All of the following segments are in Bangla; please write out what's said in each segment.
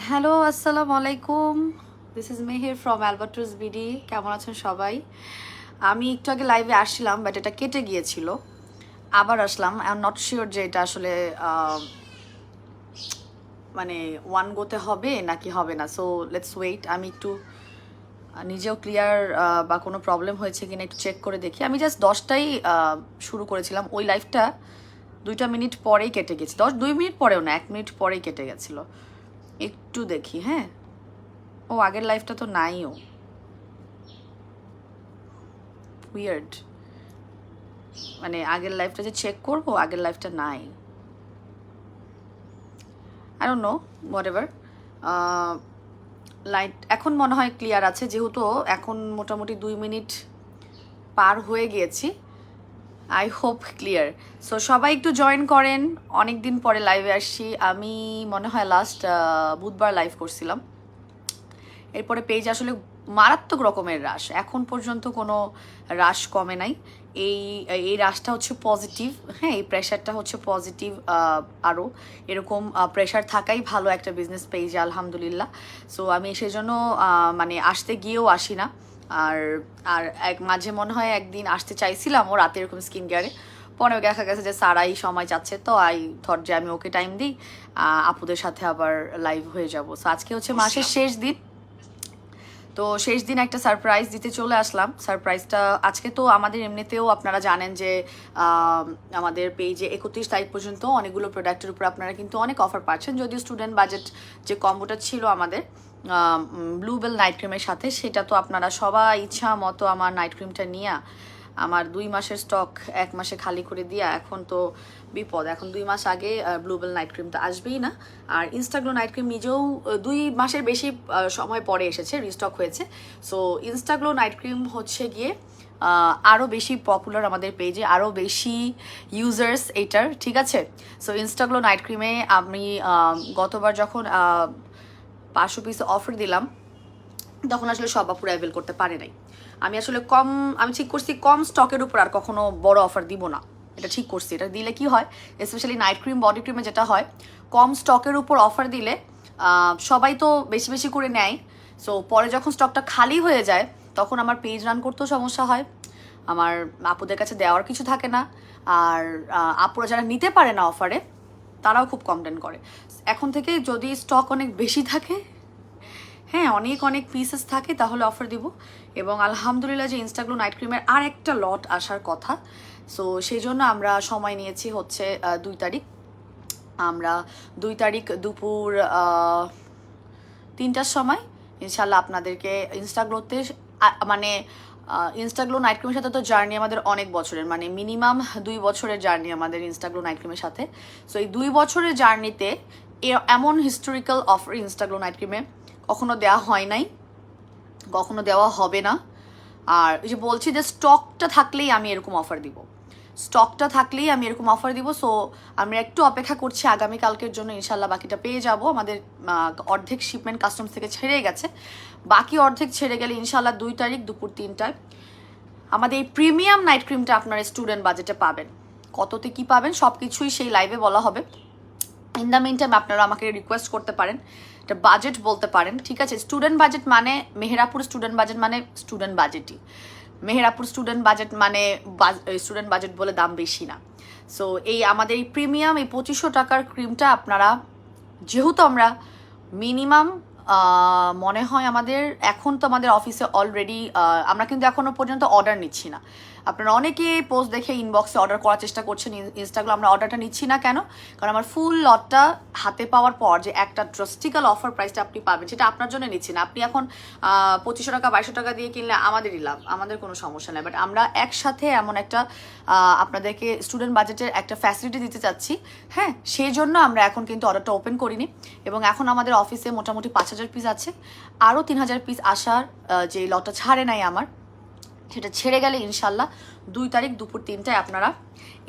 হ্যালো, আসসালামু আলাইকুম। This is Meher from Alberts BD. কেমন আছেন সবাই? আমি একটু আগে লাইভে আসছিলাম, বাট এটা কেটে গিয়েছিল। আবার আসলাম। আই এম নট শিওর যে এটা আসলে মানে ওয়ান গোতে হবে নাকি হবে না। So let's wait. আমি একটু নিজেও ক্লিয়ার বা কোনো প্রবলেম হয়েছে কিনা একটু চেক করে দেখি। আমি জাস্ট 10টাই শুরু করেছিলাম। ওই লাইভটা 2 মিনিট পরেই কেটে গেছে। 2 মিনিট পরেও না, 1 মিনিট পরেই কেটে গেছিলো। একটু দেখি। হ্যাঁ, ও আগের লাইফটা তো নাইও। উইয়ার্ড। মানে আগের লাইফটা যে চেক করবো, আগের লাইফটা নাই। I don't know, what ever. Light এখন মনে হয় ক্লিয়ার আছে, যেহেতু এখন মোটামুটি 2 মিনিট পার হয়ে গিয়েছি। I hope clear. সো সবাই একটু জয়েন করেন। অনেক দিন পরে লাইভে আসছি। আমি মনে হয় লাস্ট বুধবার লাইভ করছিলাম। এরপরে পেজ আসলে মারাত্মক রকমের হ্রাস। এখন পর্যন্ত কোনো হ্রাস কমে নাই। এই এই হ্রাসটা হচ্ছে পজিটিভ। হ্যাঁ, এই প্রেশারটা হচ্ছে পজিটিভ। আরও এরকম প্রেশার থাকাই ভালো একটা বিজনেস পেজে, আলহামদুলিল্লাহ। সো আমি সেজন্য মানে আসতে গিয়েও আসি না। আর আর এক মাঝে মনে হয় একদিন আসতে চাইছিলাম ও রাতে এরকম স্কিন কেয়ারে, পরে দেখা গেছে যে সারাই সময় যাচ্ছে, তো আই থট যে আমি ওকে টাইম দিই, আপুদের সাথে আবার লাইভ হয়ে যাবো। সো আজকে হচ্ছে মাসের শেষ দিন, তো শেষ দিন একটা সারপ্রাইজ দিতে চলে আসলাম। সারপ্রাইজটা আজকে তো আমাদের এমনিতেও আপনারা জানেন যে আমাদের পেজে 31 তারিখ পর্যন্ত অনেকগুলো প্রোডাক্টের উপর আপনারা কিন্তু অনেক অফার পাচ্ছেন। যদিও স্টুডেন্ট বাজেট যে কম্বোটা ছিল আমাদের ব্লুবেল নাইট ক্রিমের সাথে, সেটা তো আপনারা সবাই ইচ্ছা মতো আমার নাইট ক্রিমটা নিয়ে আমার 2 মাসের স্টক 1 মাসে খালি করে দিয়া এখন তো বিপদ। এখন 2 মাস আগে ব্লুবেল নাইট ক্রিমটা আসবেই না। আর ইনস্টাগ্লো নাইট ক্রিম নিজেও 2 মাসের বেশি সময় পরে এসেছে, রিস্টক হয়েছে। সো ইনস্টাগ্লো নাইট ক্রিম হচ্ছে গিয়ে আরও বেশি পপুলার আমাদের পেজে, আরও বেশি ইউজার্স এইটার, ঠিক আছে। সো ইনস্টাগ্লো নাইট ক্রিমে আমি গতবার যখন 500 পিস অফার দিলাম, তখন আসলে সব আপুরা অ্যাভেল করতে পারে নাই। আমি ঠিক করছি কম স্টকের উপর আর কখনো বড় অফার দিব না। এটা ঠিক করছি। এটা দিলে কি হয়, স্পেশালি নাইট ক্রিম বডি ক্রিমে যেটা হয়, কম স্টকের উপর অফার দিলে সবাই তো বেশি বেশি করে নেয়। সো পরে যখন স্টকটা খালি হয়ে যায়, তখন আমার পেজ রান করতেও সমস্যা হয়, আমার আপুদের কাছে দেওয়ার কিছু থাকে না। আর আপুরা যারা নিতে পারে না অফারে, তারাও খুব কমপ্লেন করে। এখন থেকে যদি স্টক অনেক বেশি থাকে, হ্যাঁ অনেক অনেক পিসেস থাকে, তাহলে অফার দিব। এবং আলহামদুলিল্লাহ যে ইনস্টাগ্লো নাইট ক্রিমের আর একটা লট আসার কথা। সো সেই জন্য আমরা সময় নিয়েছি হচ্ছে 2 তারিখ। আমরা 2 তারিখ দুপুর 3টার সময় ইনশাল্লাহ আপনাদেরকে ইনস্টাগ্লোতে মানে ইনস্টাগ্লো নাইট ক্রিমের সাথে তো জার্নি আমাদের অনেক বছরের, মানে মিনিমাম 2 বছরের জার্নি আমাদের ইনস্টাগ্লো নাইট ক্রিমের সাথে। সো এই 2 বছরের জার্নিতে এমন হিস্টোরিক্যাল অফার ইনস্টাগ্লো নাইট ক্রিমে কখনো দেওয়া হয় নাই, কখনো দেওয়া হবে না। আর এই যে বলছি যে স্টকটা থাকলেই আমি এরকম অফার দিব, স্টকটা থাকলেই আমি এরকম অফার দিব। সো আমরা একটু অপেক্ষা করছি আগামীকালকের জন্য, ইনশাল্লাহ বাকিটা পেয়ে যাব। আমাদের অর্ধেক শিপমেন্ট কাস্টমস থেকে ছেড়ে গেছে, বাকি অর্ধেক ছেড়ে গেলে ইনশাল্লাহ 2 তারিখ দুপুর 3টায় আমাদের এই প্রিমিয়াম নাইট ক্রিমটা আপনারা স্টুডেন্ট বাজেটে পাবেন। কততে কি পাবেন সব কিছুই সেই লাইভে বলা হবে। ইন দ্য মিন টাইম আপনারা আমাকে রিকোয়েস্ট করতে পারেন, এটা বাজেট বলতে পারেন, ঠিক আছে। স্টুডেন্ট বাজেট মানে মেহেরাপুর স্টুডেন্ট বাজেট মানে স্টুডেন্ট বাজেটই। মেহেরাপুর স্টুডেন্ট বাজেট মানে স্টুডেন্ট বাজেট বলে দাম বেশি না। সো এই আমাদের এই প্রিমিয়াম এই 2500 টাকার ক্রিমটা আপনারা, যেহেতু আমরা মিনিমাম মনে হয় আমাদের এখন তো আমাদের অফিসে অলরেডি আমরা কিন্তু এখনো পর্যন্ত অর্ডার নিচ্ছি না। আপনারা অনেকে পোস্ট দেখে ইনবক্সে অর্ডার করার চেষ্টা করছেন ইনস্টাগ্রাম, আমরা অর্ডারটা নিচ্ছি না কেন? কারণ আমার ফুল লটটা হাতে পাওয়ার পর যে একটা ড্রাস্টিক্যাল অফার প্রাইসটা আপনি পাবেন, সেটা আপনার জন্য নিচ্ছি না। আপনি এখন 2500 টাকা 2200 টাকা দিয়ে কিনলে আমাদেরই লাভ, আমাদের কোনো সমস্যা নেই। বাট আমরা একসাথে এমন একটা আপনাদেরকে স্টুডেন্ট বাজেটের একটা ফ্যাসিলিটি দিতে চাচ্ছি, হ্যাঁ, সেই জন্য আমরা এখন কিন্তু অর্ডারটা ওপেন করিনি। এবং এখন আমাদের অফিসে মোটামুটি 5000 পিস আছে, আরও 3000 পিস আসার যে লটটা ছাড়ে নাই আমার, সেটা ছেড়ে গেলে ইনশাল্লাহ 2 তারিখ দুপুর 3টায় আপনারা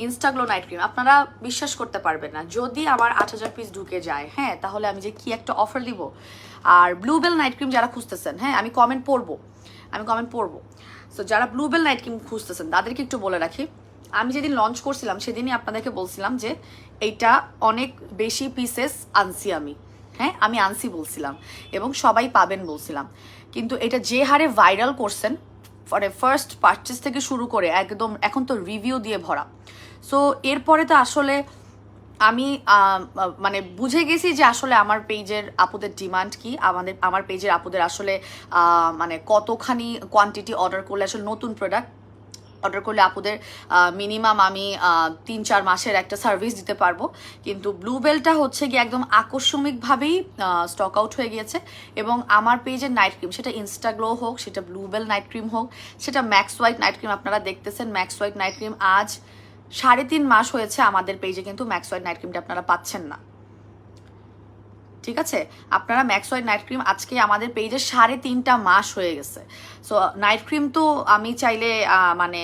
ইনস্টাগ্লো নাইট ক্রিম, আপনারা বিশ্বাস করতে পারবেন না যদি আমার 8000 পিস ঢুকে যায়, হ্যাঁ, তাহলে আমি যে কি একটা অফার দিব। আর ব্লুবেল নাইট ক্রিম যারা খুঁজতেছেন, হ্যাঁ আমি কমেন্ট পড়বো। সো যারা ব্লুবেল নাইট ক্রিম খুঁজতেছেন তাদেরকে একটু বলে রাখি, আমি যেদিন লঞ্চ করছিলাম সেদিনই আপনাদেরকে বলছিলাম যে এইটা অনেক বেশি পিসেস আনছি আমি, হ্যাঁ, আমি আনছি বলছিলাম এবং সবাই পাবেন বলছিলাম, কিন্তু এটা যে হারে ভাইরাল করছেন, মানে ফার্স্ট পারচেস থেকে শুরু করে একদম এখন তো রিভিউ দিয়ে ভরা। সো এরপরে তো আসলে আমি মানে বুঝে গেছি যে আসলে আমার পেজের আপুদের ডিমান্ড কি, আমার পেজের আপুদের আসলে মানে কতখানি কোয়ান্টিটি অর্ডার করলে আসলে নতুন প্রোডাক্ট অর্ডার করলে আপুদের মিনিমাম আমি 3-4 মাসের একটা সার্ভিস দিতে পারবো। কিন্তু ব্লুবেলটা হচ্ছে গিয়ে একদম আকস্মিকভাবেই স্টক আউট হয়ে গিয়েছে। এবং আমার পেজের নাইট ক্রিম, সেটা ইনস্টাগ্লো হোক, সেটা ব্লুবেল নাইট ক্রিম হোক, সেটা ম্যাক্স হোয়াইট নাইট ক্রিম, আপনারা দেখতেছেন ম্যাক্স হোয়াইট নাইট ক্রিম আজ 3.5 মাস হয়েছে আমাদের পেজে কিন্তু ম্যাক্স হোয়াইট নাইট ক্রিমটা আপনারা পাচ্ছেন না। ঠিক আছে, আপনারা ম্যাক্স হোয়াইট নাইট ক্রিম আজকে আমাদের পেজে 3.5 মাস হয়ে গেছে। সো নাইট ক্রিম তো আমি চাইলে মানে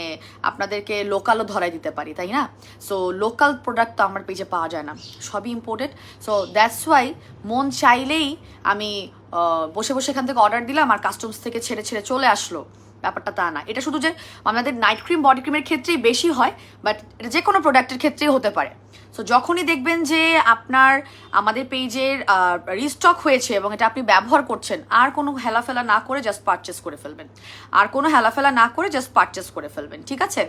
আপনাদেরকে লোকালও ধরাই দিতে পারি, তাই না? সো লোকাল প্রোডাক্ট তো আমার পেজে পাওয়া যায় না, সবই ইম্পোর্টেড। সো দ্যাটস ওয়াই মন চাইলেই আমি বসে বসে এখান থেকে অর্ডার দিলাম আর কাস্টমস থেকে ছেড়ে ছেড়ে চলে আসলো, ব্যাপারটা তা না। এটা শুধু যে আমাদের নাইট ক্রিম বডি ক্রিমের ক্ষেত্রেই বেশি হয়, বাট এটা যে কোনো প্রোডাক্টের ক্ষেত্রেই হতে পারে। সো যখনই দেখবেন যে আপনার আমাদের পেজের রিস্টক হয়েছে এবং এটা আপনি ব্যবহার করছেন, আর কোনো হেলাফেলা না করে জাস্ট পারচেস করে ফেলবেন, আর কোনো হেলাফেলা না করে জাস্ট পারচেস করে ফেলবেন, ঠিক আছে?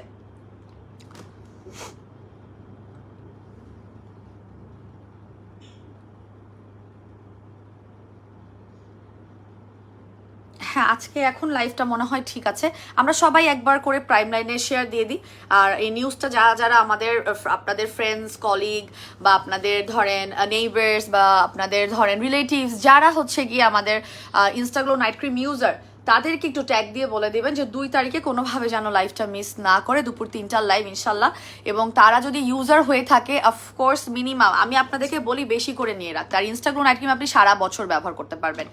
হ্যাঁ, আজকে এখন লাইভটা মনে হয় ঠিক আছে। আমরা সবাই একবার করে প্রাইম লাইনে শেয়ার দিয়ে দিই। আর এই নিউজটা যারা যারা আমাদের আপনাদের ফ্রেন্ডস, কলিগ বা আপনাদের ধরেন নেইবার্স বা আপনাদের ধরেন রিলেটিভস যারা হচ্ছে গিয়ে আমাদের ইনস্টাগ্লো নাইট ক্রিম ইউজার, তাদেরকে একটু ট্যাগ দিয়ে বলে দেবেন যে 2 তারিখে কোনোভাবে যেন লাইভটা মিস না করে, দুপুর 3টার লাইভ ইনশাল্লাহ। এবং তারা যদি ইউজার হয়ে থাকে, অফকোর্স মিনিমাম আমি আপনাদেরকে বলি বেশি করে নিয়ে রাখতে। আর ইনস্টাগ্লো নাইট ক্রিম আপনি সারা বছর ব্যবহার করতে পারবেন।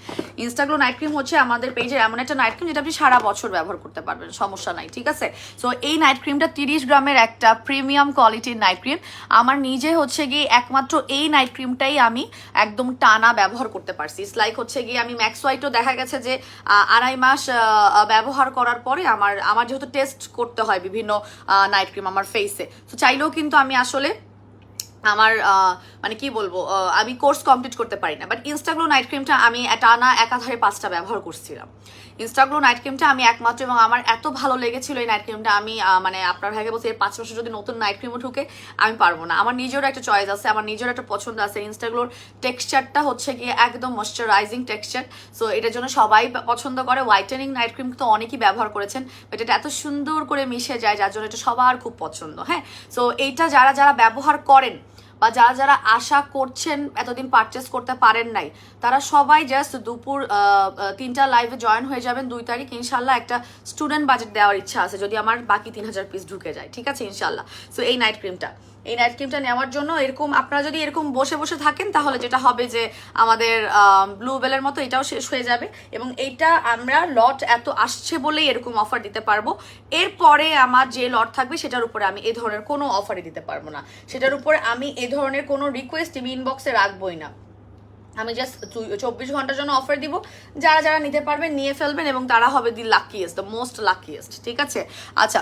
ইনস্টাগ্লো নাইট ক্রিম হচ্ছে আমাদের পেজের এমন একটা নাইট ক্রিম যেটা আপনি সারা বছর ব্যবহার করতে পারবেন, সমস্যা নাই, ঠিক আছে? সো এই নাইট ক্রিমটা 30 গ্রামের একটা প্রিমিয়াম কোয়ালিটির নাইট ক্রিম। আমার নিজে হচ্ছে গিয়ে একমাত্র এই নাইট ক্রিমটাই আমি একদম টানা ব্যবহার করতে পারছি। ইটস লাইক হচ্ছে গিয়ে আমি ম্যাক্স হোয়াইটও দেখা গেছে যে 2.5 মাস ব্যবহার করার পরে আমার যেহেতু টেস্ট করতে হয় বিভিন্ন নাইট ক্রিম আমার ফেসে, তো চাইলেও কিন্তু আমি আসলে আমার মানে কি বলবো, আমি কোর্স কমপ্লিট করতে পারি না। বাট ইনস্টাগ্লো নাইট ক্রিমটা আমি টানা একাধারে 5টা ব্যবহার করছিলাম। ইনস্টাগ্লো নাইট ক্রিমটা আমি একমাত্র, এবং আমার এত ভালো লেগেছিল এই নাইট ক্রিমটা, আমি মানে আপনার ভাগে বলছি এর 5 মাসে যদি নতুন নাইট ক্রিমও ঢুকে আমি পারবো না। আমার নিজেরও একটা চয়েস আছে, আমার নিজেরও একটা পছন্দ আছে। ইনস্টাগ্লোর টেক্সচারটা হচ্ছে গিয়ে একদম ময়শ্চারাইজিং টেক্সচার, সো এটার জন্য সবাই পছন্দ করে। হোয়াইটেনিং নাইট ক্রিম তো অনেকেই ব্যবহার করেছেন, বাট এটা এত সুন্দর করে মিশে যায় যার জন্য এটা সবার খুব পছন্দ। হ্যাঁ, সো এইটা যারা যারা ব্যবহার করেন বা যারা যারা আশা করছেন এতদিন পারচেস করতে পারেন নাই, তারা সবাই জাস্ট দুপুর 3টা লাইভে জয়েন হয়ে যাবেন 2 তারিখ ইনশাল্লাহ। একটা স্টুডেন্ট বাজেট দেওয়ার ইচ্ছা আছে যদি আমার বাকি 3000 পিস ঢুকে যায়, ঠিক আছে ইনশাল্লাহ। সো এই নাইট ক্রিমটা নেওয়ার জন্য এরকম আপনারা যদি এরকম বসে বসে থাকেন, তাহলে যেটা হবে যে আমাদের ব্লুবেলের মতো এটাও শেষ হয়ে যাবে। এবং এইটা আমরা লট এত আসছে বলেই এরকম অফার দিতে পারবো। এরপরে আমার যে লট থাকবে সেটার উপরে আমি এই ধরনের কোনো অফারই দিতে পারবো না, সেটার উপরে আমি এই ধরনের কোনো রিকোয়েস্ট আমি ইনবক্সে রাখবোই না। আমি জাস্ট 24 ঘন্টার জন্য অফার দিব, যারা যারা নিতে পারবেন নিয়ে ফেলবেন এবং তারা হবে দি লাকিয়েস্ট, দ্য মোস্ট লাকিয়েস্ট, ঠিক আছে? আচ্ছা,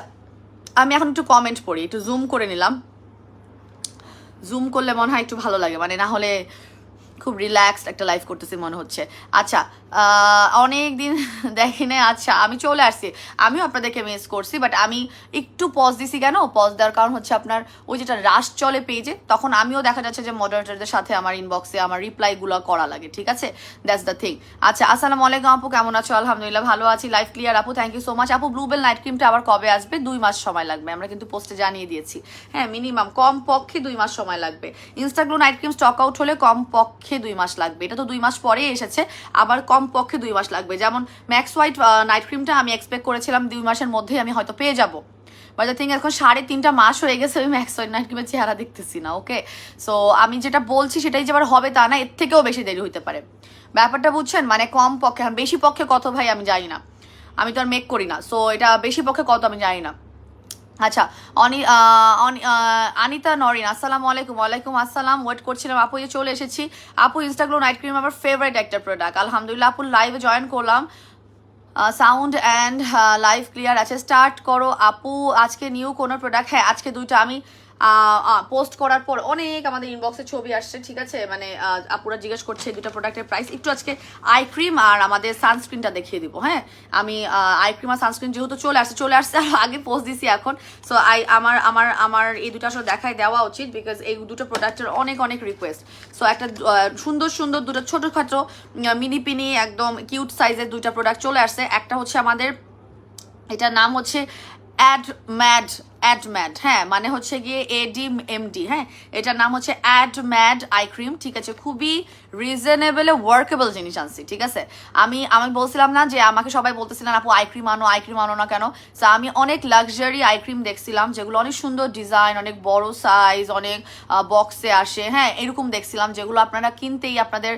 আমি এখন একটু কমেন্ট পড়ি, একটু জুম করে নিলাম। জুম করলে মনে হয় একটু ভালো লাগে, মানে না হলে খুব রিল্যাক্সড একটা লাইফ করতেছি মনে হচ্ছে। আচ্ছা, অনেক দিন দেখিনি। আচ্ছা, আমি চলে আসছি, আমিও আপনাদেরকে মিস করছি, বাট আমি একটু পজ দিছি। কেন পজ দেওয়ার কারণ হচ্ছে আপনার ওই যেটা রাশ চলে পেজে, তখন আমিও দেখা যাচ্ছে যে মডারেটরদের সাথে আমার ইনবক্সে আমার রিপ্লাইগুলো করা লাগে, ঠিক আছে? That's the thing. আচ্ছা, আসসালামু আলাইকুম আপু, কেমন আছো? আলহামদুলিল্লাহ ভালো আছি। লাইফ ক্লিয়ার আপু, থ্যাংক ইউ সো মাচ আপু। ব্লুবেল নাইট ক্রিমটা আবার কবে আসবে? 2 মাস সময় লাগবে, আমরা কিন্তু পোস্টে জানিয়ে দিয়েছি। হ্যাঁ, মিনিমাম কম পক্ষে 2 মাস সময় লাগবে। ইনস্টাগ্লো নাইট ক্রিম স্টক আউট হলে কম পক্ষে 2 মাস লাগবে। এটা তো 2 মাস পরে এসেছে, আবার কম পক্ষে 2 মাস লাগবে। যেমন ম্যাক্স হোয়াইট নাইট ক্রিমটা আমি এক্সপেক্ট করেছিলাম 2 মাসের মধ্যেই আমি হয়তো পেয়ে যাবো, বাট আই থিঙ্ক এখন 3.5 মাস হয়ে গেছে আমি ম্যাক্স হোয়াইট নাইট ক্রিমের চেহারা দেখতেছি না। ওকে, সো আমি যেটা বলছি সেটাই যে আবার হবে তা না, এর থেকেও বেশি দেরি হতে পারে। ব্যাপারটা বুঝছেন, মানে কম পক্ষে, এখন বেশি পক্ষে কত ভাই আমি জানি না, আমি তো আর মেক করি না, সো এটা বেশি পক্ষে কত আমি জানি না। আচ্ছা, আনিতা নরিন, আসসালামু আলাইকুম। ওয়ালাইকুম আসসালাম। ওয়েট করছিলাম আপু, যে চলে এসেছি আপু। ইনস্টাগ্লো নাইট ক্রিম আমার ফেভারিট একটা প্রোডাক্ট, আলহামদুলিল্লাহ আপু। লাইভে জয়েন করলাম, সাউন্ড অ্যান্ড লাইভ ক্লিয়ার আছে, স্টার্ট করো আপু। আজকে নিউ কোনো প্রোডাক্ট? হ্যাঁ, আজকে 2টা আমি পোস্ট করার পর অনেক আমাদের ইনবক্সে ছবি আসছে, ঠিক আছে, মানে আপুরা জিজ্ঞেস করছে এই দুটো প্রোডাক্টের প্রাইস। একটু আজকে আই ক্রিম আর আমাদের সানস্ক্রিনটা দেখিয়ে দিব। হ্যাঁ, আমি আই ক্রিম আর সানস্ক্রিন যেহেতু চলে আসছে আর আগে পোস্ট দিছি এখন। সো আমার এই দুটো আসলে দেখাই দেওয়া উচিত, বিকজ এই দুটো প্রোডাক্টের অনেক অনেক রিকোয়েস্ট। সো একটা সুন্দর সুন্দর দুটো ছোটোখাটো মিনি পিনি একদম কিউট সাইজের দুইটা প্রোডাক্ট চলে আসছে। একটা হচ্ছে আমাদের, এটার নাম হচ্ছে অ্যাডম্যাড, হ্যাঁ, মানে হচ্ছে গিয়ে ADMD, হ্যাঁ, এটার নাম হচ্ছে অ্যাডম্যাড আই ক্রিম, ঠিক আছে। খুবই রিজনেবল ওয়ার্কেবল জিনিস আনছি, ঠিক আছে। আমি বলছিলাম না যে আমাকে সবাই বলতেছিলেন আপু আই ক্রিম আনো না কেন। সো আমি অনেক লাক্সারি আই ক্রিম দেখছিলাম যেগুলো অনেক সুন্দর ডিজাইন, অনেক বড় সাইজ, অনেক বক্সে আসে, হ্যাঁ, এরকম দেখছিলাম যেগুলো আপনারা কিনতেই আপনাদের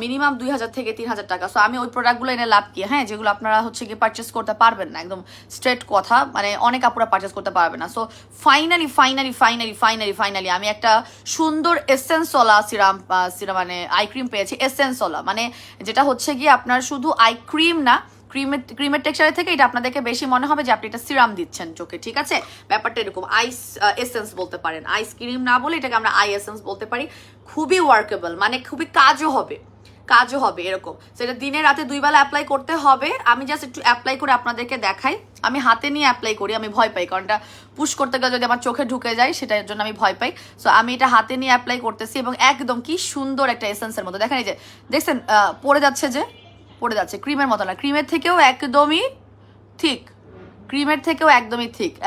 মিনিমাম 2000 থেকে 3000 টাকা। সো আমি ওই প্রোডাক্টগুলো এনে লাভ কি, হ্যাঁ, যেগুলো আপনারা হচ্ছে গিয়ে পারচেস করতে পারবেন না, একদম স্ট্রেট কথা, মানে অনেক আপুরা পারচেস করতে পারবে না। সো ফাইনালি আমি একটা সুন্দর এসেন্সওয়ালা সিরাম মানে আই ক্রিম পেয়েছি। এসেন্সওয়ালা মানে যেটা হচ্ছে গিয়ে আপনার শুধু আই ক্রিম না, ক্রিমের টেক্সচারের থেকে এটা আপনাদেরকে বেশি মনে হবে যে আপনি এটা সিরাম দিচ্ছেন চোখে, ঠিক আছে। ব্যাপারটা এরকম, আইস এসেন্স বলতে পারেন, আইস ক্রিম না বলে এটাকে আমরা আই এসেন্স বলতে পারি। খুবই ওয়ার্কেবল, মানে খুবই কাজও হবে এরকম। সেটা দিনে রাতে 2 বেলা অ্যাপ্লাই করতে হবে। আমি জাস্ট একটু অ্যাপ্লাই করে আপনাদেরকে দেখাই। আমি হাতে নিয়ে অ্যাপ্লাই করি, আমি ভয় পাই, কারণ এটা পুশ করতে গেলে যদি আমার চোখে ঢুকে যায় সেটার জন্য আমি ভয় পাই। সো আমি এটা হাতে নিয়ে অ্যাপ্লাই করতেছি এবং একদম কি সুন্দর একটা এসেন্সের মতো, দেখেন এই যে দেখছেন পড়ে যাচ্ছে ক্রিমের মতো না, ক্রিমের থেকেও একদমই ঠিক,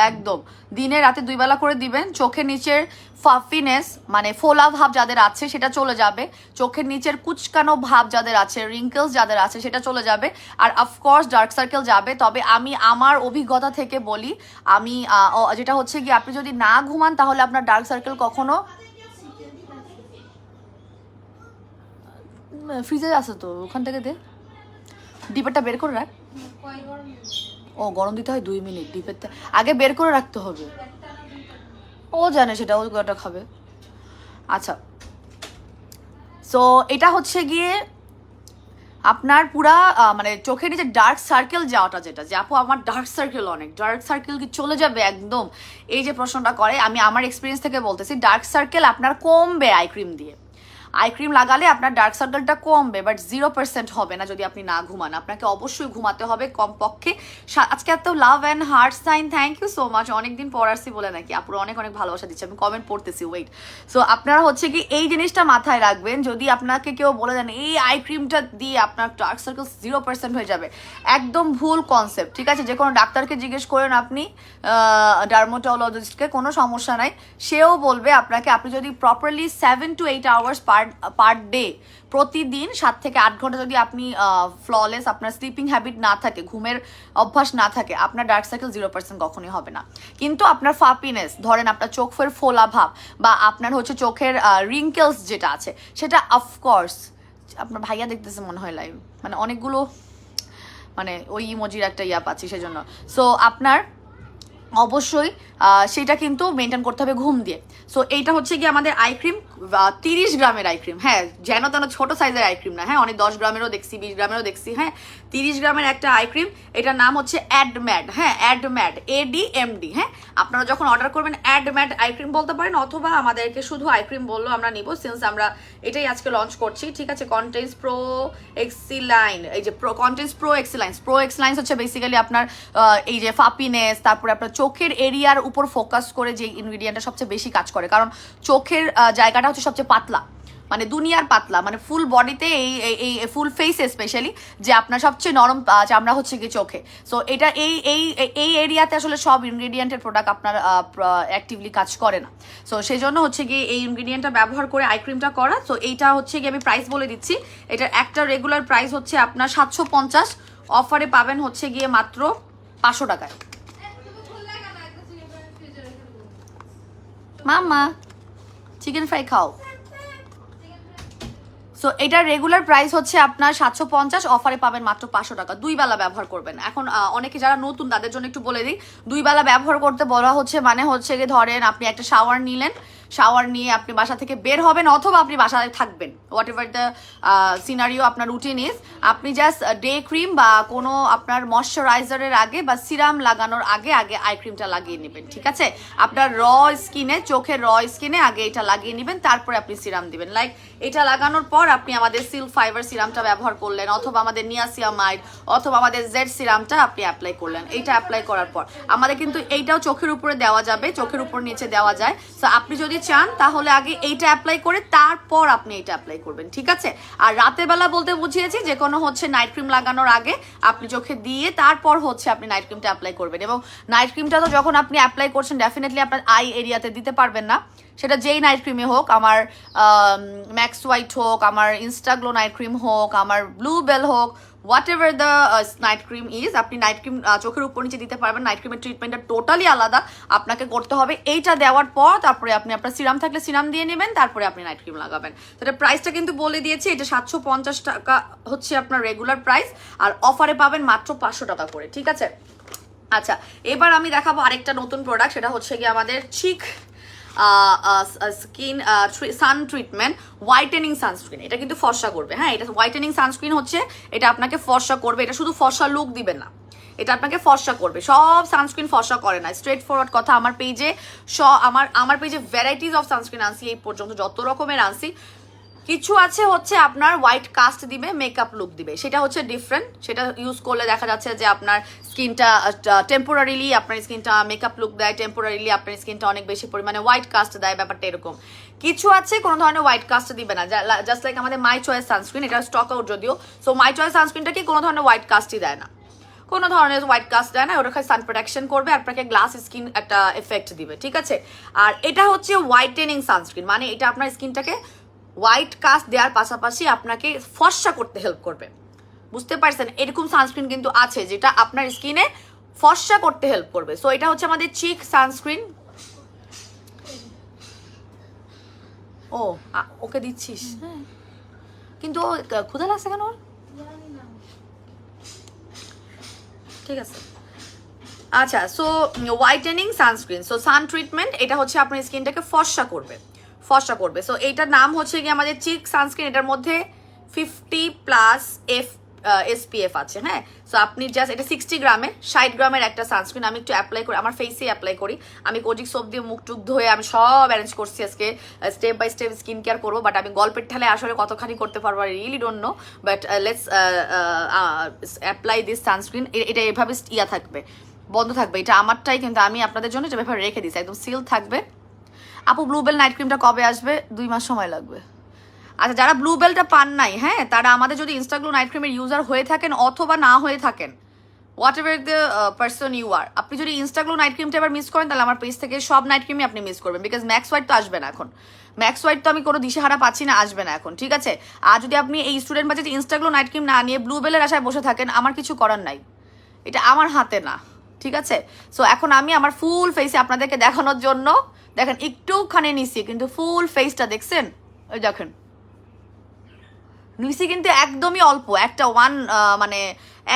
একদম দিনে রাতে 2 বেলা করে দিবেন। চোখের নিচের ফাফিনেস মানে ফোলা ভাব যাদের আছে সেটা চলে যাবে, চোখের নিচের কুচকানো ভাব যাদের আছে, রিঙ্কেলস যাদের আছে সেটা চলে যাবে, আর অফকোর্স ডার্ক সার্কেল যাবে। তবে আমি আমার অভিজ্ঞতা থেকে বলি, আমি যেটা হচ্ছে কি আপনি যদি না ঘুমান তাহলে আপনার ডার্ক সার্কেল কখনো, ফ্রিজে আছে তো ওখান থেকে দে, ডিপেরটা বের করে রাখ। ও গরম দিতে হয় 2 মিনিট, ডিপের আগে বের করে রাখতে হবে। ও জানে সেটা, ও গোটা খাবে। আচ্ছা, সো এটা হচ্ছে গিয়ে আপনার পুরা মানে চোখের নিচে ডার্ক সার্কেল যাওয়াটা, যেটা যে আপু আমার ডার্ক সার্কেল কি চলে যাবে একদম, এই যে প্রশ্নটা করে, আমি আমার এক্সপিরিয়েন্স থেকে বলতেছি ডার্ক সার্কেল আপনার কমবে আই ক্রিম দিয়ে। আই ক্রিম লাগালে আপনার ডার্ক সার্কেলটা কমবে, বাট 0% হবে না যদি আপনি না ঘুমান। আপনাকে অবশ্যই ঘুমাতে হবে কমপক্ষে। আজকে এত love and heart sign, thank you so much. অনেকদিন পর আসছি বলে নাকি আপুরা অনেক ভালোবাসা দিচ্ছে, আমি কমেন্ট পড়তেছি, ওয়েট। সো আপনারা হচ্ছে কি এই জিনিসটা মাথায় রাখবেন, যদি আপনাকে কেউ বলে দেন এই আই ক্রিমটা দিয়ে আপনার ডার্ক সার্কেল 0% হয়ে যাবে, একদম ভুল কনসেপ্ট, ঠিক আছে। যে কোনো ডাক্তারকে জিজ্ঞেস করেন আপনি, ডার্মাটোলজিস্টকে, কোনো সমস্যা নাই, সেও বলবে আপনাকে, আপনি যদি properly 7 to 8 hours per day, প্রতিদিন 7 থেকে 8 ঘন্টা যদি আপনি ফ্ললেস আপনার স্লিপিং হ্যাবিট না থাকে, ঘুমের অভ্যাস না থাকে, আপনার ডার্ক সার্কেল 0% কখনোই হবে না। কিন্তু আপনার ফাপিনেস, ধরেন আপনার চোখের ফোলা ভাব বা আপনার হচ্ছে চোখের রিঙ্কেলস যেটা আছে সেটা অফকোর্স, আপনার ভাইয়া দেখতেছে মনে হয় লাইভ, মানে অনেকগুলো মানে ওই ইমোজির একটা ইয়া পাচ্ছি সেজন্য। সো আপনার অবশ্যই সেটা কিন্তু মেনটেন করতে হবে ঘুম দিয়ে। সো এইটা হচ্ছে কি আমাদের আই ক্রিম, 30 গ্রামের আই ক্রিম, হ্যাঁ, যেন তেন ছোট সাইজের আই ক্রিম না, হ্যাঁ, অনেক 10 গ্রামেরও দেখছি, 20 গ্রামেরও দেখছি, হ্যাঁ, 30 গ্রামের একটা আই ক্রিম। এটার নাম হচ্ছে অ্যাডম্যাড, হ্যাঁ, অ্যাডম্যাড ADMD, হ্যাঁ। আপনারা যখন অর্ডার করবেন অ্যাডম্যাড আই ক্রিম বলতে পারেন, অথবা আমাদেরকে শুধু আই ক্রিম বললেও আমরা নিব, সিন্স আমরা এটাই আজকে লঞ্চ করছি, ঠিক আছে। কন্টেন্স প্রো এক্সিলাইন, এই যে কন্টেন্স প্রো এক্সিলাইন্স হচ্ছে বেসিক্যালি আপনার এই যে ফাপিনেস, তারপরে আপনার চোখের এরিয়ার উপর ফোকাস করে যে ইনগ্রিডিয়েন্টটা সবচেয়ে বেশি কাজ করে, কারণ চোখের জায়গাটা হচ্ছে সবচেয়ে পাতলা, মানে দুনিয়ার পাতলা, মানে ফুল বডিতে এই ফুল ফেসে স্পেশালি যে আপনার সবচেয়ে নরম চামড়া হচ্ছে কি চোখে। সো এটা এই এরিয়াতে আসলে সব ইনগ্রিডিয়েন্টের প্রোডাক্ট আপনার অ্যাক্টিভলি কাজ করে না। সো সেই জন্য হচ্ছে কি এই ইনগ্রিডিয়েন্টটা ব্যবহার করে আই ক্রিমটা করা। সো এইটা হচ্ছে কি আমি প্রাইস বলে দিচ্ছি, এটার একটা রেগুলার প্রাইস হচ্ছে আপনার 750, অফারে পাবেন হচ্ছে গিয়ে মাত্র 500 টাকায়। মামা চিকেন ফ্রাই খাও। সো এটার রেগুলার প্রাইস হচ্ছে আপনার 750, অফারে পাবেন মাত্র 500 টাকা। 2 বেলা ব্যবহার করবেন। এখন অনেকে যারা নতুন তাদের জন্য একটু বলে দিই, 2 বেলা ব্যবহার করতে বলা হচ্ছে মানে হচ্ছে গিয়ে ধরেন আপনি একটা শাওয়ার নিলেন, শাওয়ার নিয়ে আপনি বাসা থেকে বের হবেন অথবা আপনি বাসায় থাকবেন, হোয়াট এভার দ্য সিনারিও আপনার রুটিন ইজ, আপনি জাস্ট ডে ক্রিম বা কোনো আপনার ময়শ্চারাইজারের আগে বা সিরাম লাগানোর আগে আগে আই ক্রিমটা লাগিয়ে নেবেন, ঠিক আছে? আপনার র স্কিনে, চোখের র স্কিনে আগে এটা লাগিয়ে নেবেন, তারপরে আপনি সিরাম দিবেন। লাইক এটা লাগানোর পর আপনি আমাদের সিল্ক ফাইবার সিরামটা ব্যবহার করলেন, অথবা আমাদের নিয়াসিয়ামাইড, অথবা আমাদের জেড সিরামটা আপনি অ্যাপ্লাই করলেন। এইটা অ্যাপ্লাই করার পর আমাদের কিন্তু এইটাও চোখের উপরে দেওয়া যাবে, চোখের উপর নিচে দেওয়া যায়। সো আপনি যদি চান তাহলে আগে এইটা অ্যাপ্লাই করে তারপর আপনি এটা অ্যাপ্লাই করবেন, ঠিক আছে? আর রাতের বেলা বলতে বুঝিয়েছি যে কোনো হচ্ছে নাইট ক্রিম লাগানোর আগে আপনি চোখে দিয়ে তারপর হচ্ছে আপনি নাইট ক্রিমটা অ্যাপ্লাই করবেন। এবং নাইট ক্রিমটা তো যখন আপনি অ্যাপ্লাই করছেন ডেফিনেটলি আপনার আই এরিয়াতে দিতে পারবেন না, সেটা যেই নাইট ক্রিমে হোক, আমার ম্যাক্স হোয়াইট হোক, আমার ইনস্টাগ্লো নাইট ক্রিম হোক, আমার ব্লু বেল হোক, what ever the night cream is, আপনি নাইট ক্রিম চোখের উপর নিচে দিতে পারবেন। নাইট ক্রিমের ট্রিটমেন্টটা টোটালি আলাদা আপনাকে করতে হবে। এইটা দেওয়ার পর তারপরে আপনি আপনার সিরাম থাকলে সিরাম দিয়ে নেবেন, তারপরে আপনি নাইট ক্রিম লাগাবেন। সেটা প্রাইসটা কিন্তু বলে দিয়েছি, এটা 750 টাকা হচ্ছে আপনার রেগুলার প্রাইস, আর অফারে পাবেন মাত্র 500 টাকা করে, ঠিক আছে? আচ্ছা, এবার আমি দেখাবো আরেকটা নতুন প্রোডাক্ট, সেটা হচ্ছে কি আমাদের চিক স্কিন সান ট্রিটমেন্ট হোয়াইটেনিং সানস্ক্রিন। এটা কিন্তু ফর্সা করবে, হ্যাঁ, এটা হোয়াইটেনিং সানস্ক্রিন হচ্ছে, এটা আপনাকে ফর্সা করবে। এটা শুধু ফর্সা লুক দিবে না, এটা আপনাকে ফর্সা করবে। সব সানস্ক্রিন ফর্সা করে না, স্ট্রেট ফরওয়ার্ড কথা। আমার পেজে আমার পেজে ভ্যারাইটিস অফ সানস্ক্রিন আনছি, এই পর্যন্ত যত রকমের আনছি। কিছু আছে হচ্ছে আপনার হোয়াইট কাস্ট দিবে, মেকআপ লুক দিবে, সেটা হচ্ছে ডিফারেন্ট। সেটা ইউজ করলে দেখা যাচ্ছে যে আপনার স্কিনটা টেম্পোরারিলি আপনার স্কিনটা মেকআপ লুক দেয়, টেম্পোরারিলি আপনার স্কিনটা অনেক বেশি পরিমাণে হোয়াইট কাস্ট দেয়, ব্যাপারটা এরকম। কিছু আছে কোনো ধরনের হোয়াইট কাস্ট দিবে না, জাস্ট লাইক আমাদের মাই চয়েস সানস্ক্রিন, এটা স্টক আউট যদিও। সো মাই চয়েস সানস্ক্রিনটা কি কোনো ধরনের হোয়াইট কাস্টই দেয় না, কোনো ধরনের হোয়াইট কাস্ট দেয় না, ওটা খালি সান প্রোটেকশন করবে, আপনাকে গ্লাস স্কিন একটা এফেক্ট দিবে, ঠিক আছে? আর এটা হচ্ছে হোয়াইটেনিং সানস্ক্রিন, মানে এটা আপনার স্কিনটাকে হোয়াইট কাস্ট দেওয়ার পাশাপাশি আপনাকে ফর্সা করতে হেল্প করবে, বুঝতে পারছেন? এরকম সানস্ক্রিন কিন্তু আছে যেটা আপনার স্কিনে ফর্সা করতে হেল্প করবে। সো এটা হচ্ছে আমাদের চিক সানস্ক্রিন। ও ওকে দিচ্ছিস, হ্যাঁ, কিন্তু ক্ষুধা লাগছে কেন ওর? ঠিক আছে, আচ্ছা। সো হোয়াইটেনিং সানস্ক্রিন, সো সান ট্রিটমেন্ট, এটা হচ্ছে আপনার স্কিনটাকে ফর্সা করবে, ফর্সা করবে। সো এইটার নাম হচ্ছে কি আমাদের চিক সানস্ক্রিন। এটার মধ্যে 50+ SPF আছে, হ্যাঁ। সো আপনি জাস্ট, এটা 60 গ্রামের, 60 গ্রামের একটা সানস্ক্রিন। আমি একটু অ্যাপ্লাই করি, আমার ফেসে অ্যাপ্লাই করি। আমি কোজিক সোপ দিয়ে মুখ টুক ধুয়ে আমি সব অ্যারেঞ্জ করছি আজকে, step by step skin care করবো। বাট আমি গল্পের ঠেলে আসলে কতখানি করতে পারবো I really don't know, but let's apply this sunscreen. এটা এভাবে থাকবে, বন্ধ থাকবে, এটা আমারটাই, কিন্তু আমি আপনাদের জন্য এটা ব্যাপারে রেখে দিচ্ছি, একদম সিল থাকবে। আপু ব্লুবেল নাইট ক্রিমটা কবে আসবে? 2 মাস সময় লাগবে। আচ্ছা, যারা ব্লুবেলটা পান নাই, হ্যাঁ, তারা আমাদের যদি ইনস্টাগ্লো নাইট ক্রিমের ইউজার হয়ে থাকেন অথবা না হয়ে থাকেন, whatever the person you are, আপনি যদি ইনস্টাগ্লো নাইট ক্রিমটা এবার মিস করেন, তাহলে আমার পেজ থেকে সব নাইট ক্রিমই আপনি মিস করবেন। বিকজ ম্যাক্স হোয়াইট তো আসবে না এখন, ম্যাক্স হোয়াইট তো আমি কোনো দিশেহারা পাচ্ছি না, আসবে না এখন, ঠিক আছে? আর যদি আপনি এই স্টুডেন্ট বাজেট ইনস্টাগ্লো নাইট ক্রিম না নিয়ে ব্লুবেলের আশায় বসে থাকেন, আমার কিছু করার নাই, এটা আমার হাতে না, ঠিক আছে? সো এখন আমি আমার ফুল ফেসে আপনাদেরকে দেখানোর জন্য, দেখেন একটুখানি নিছি, কিন্তু ফুল ফেসটা দেখছেন, ওই দেখেন নিছি, কিন্তু একদমই অল্প, একটা মানে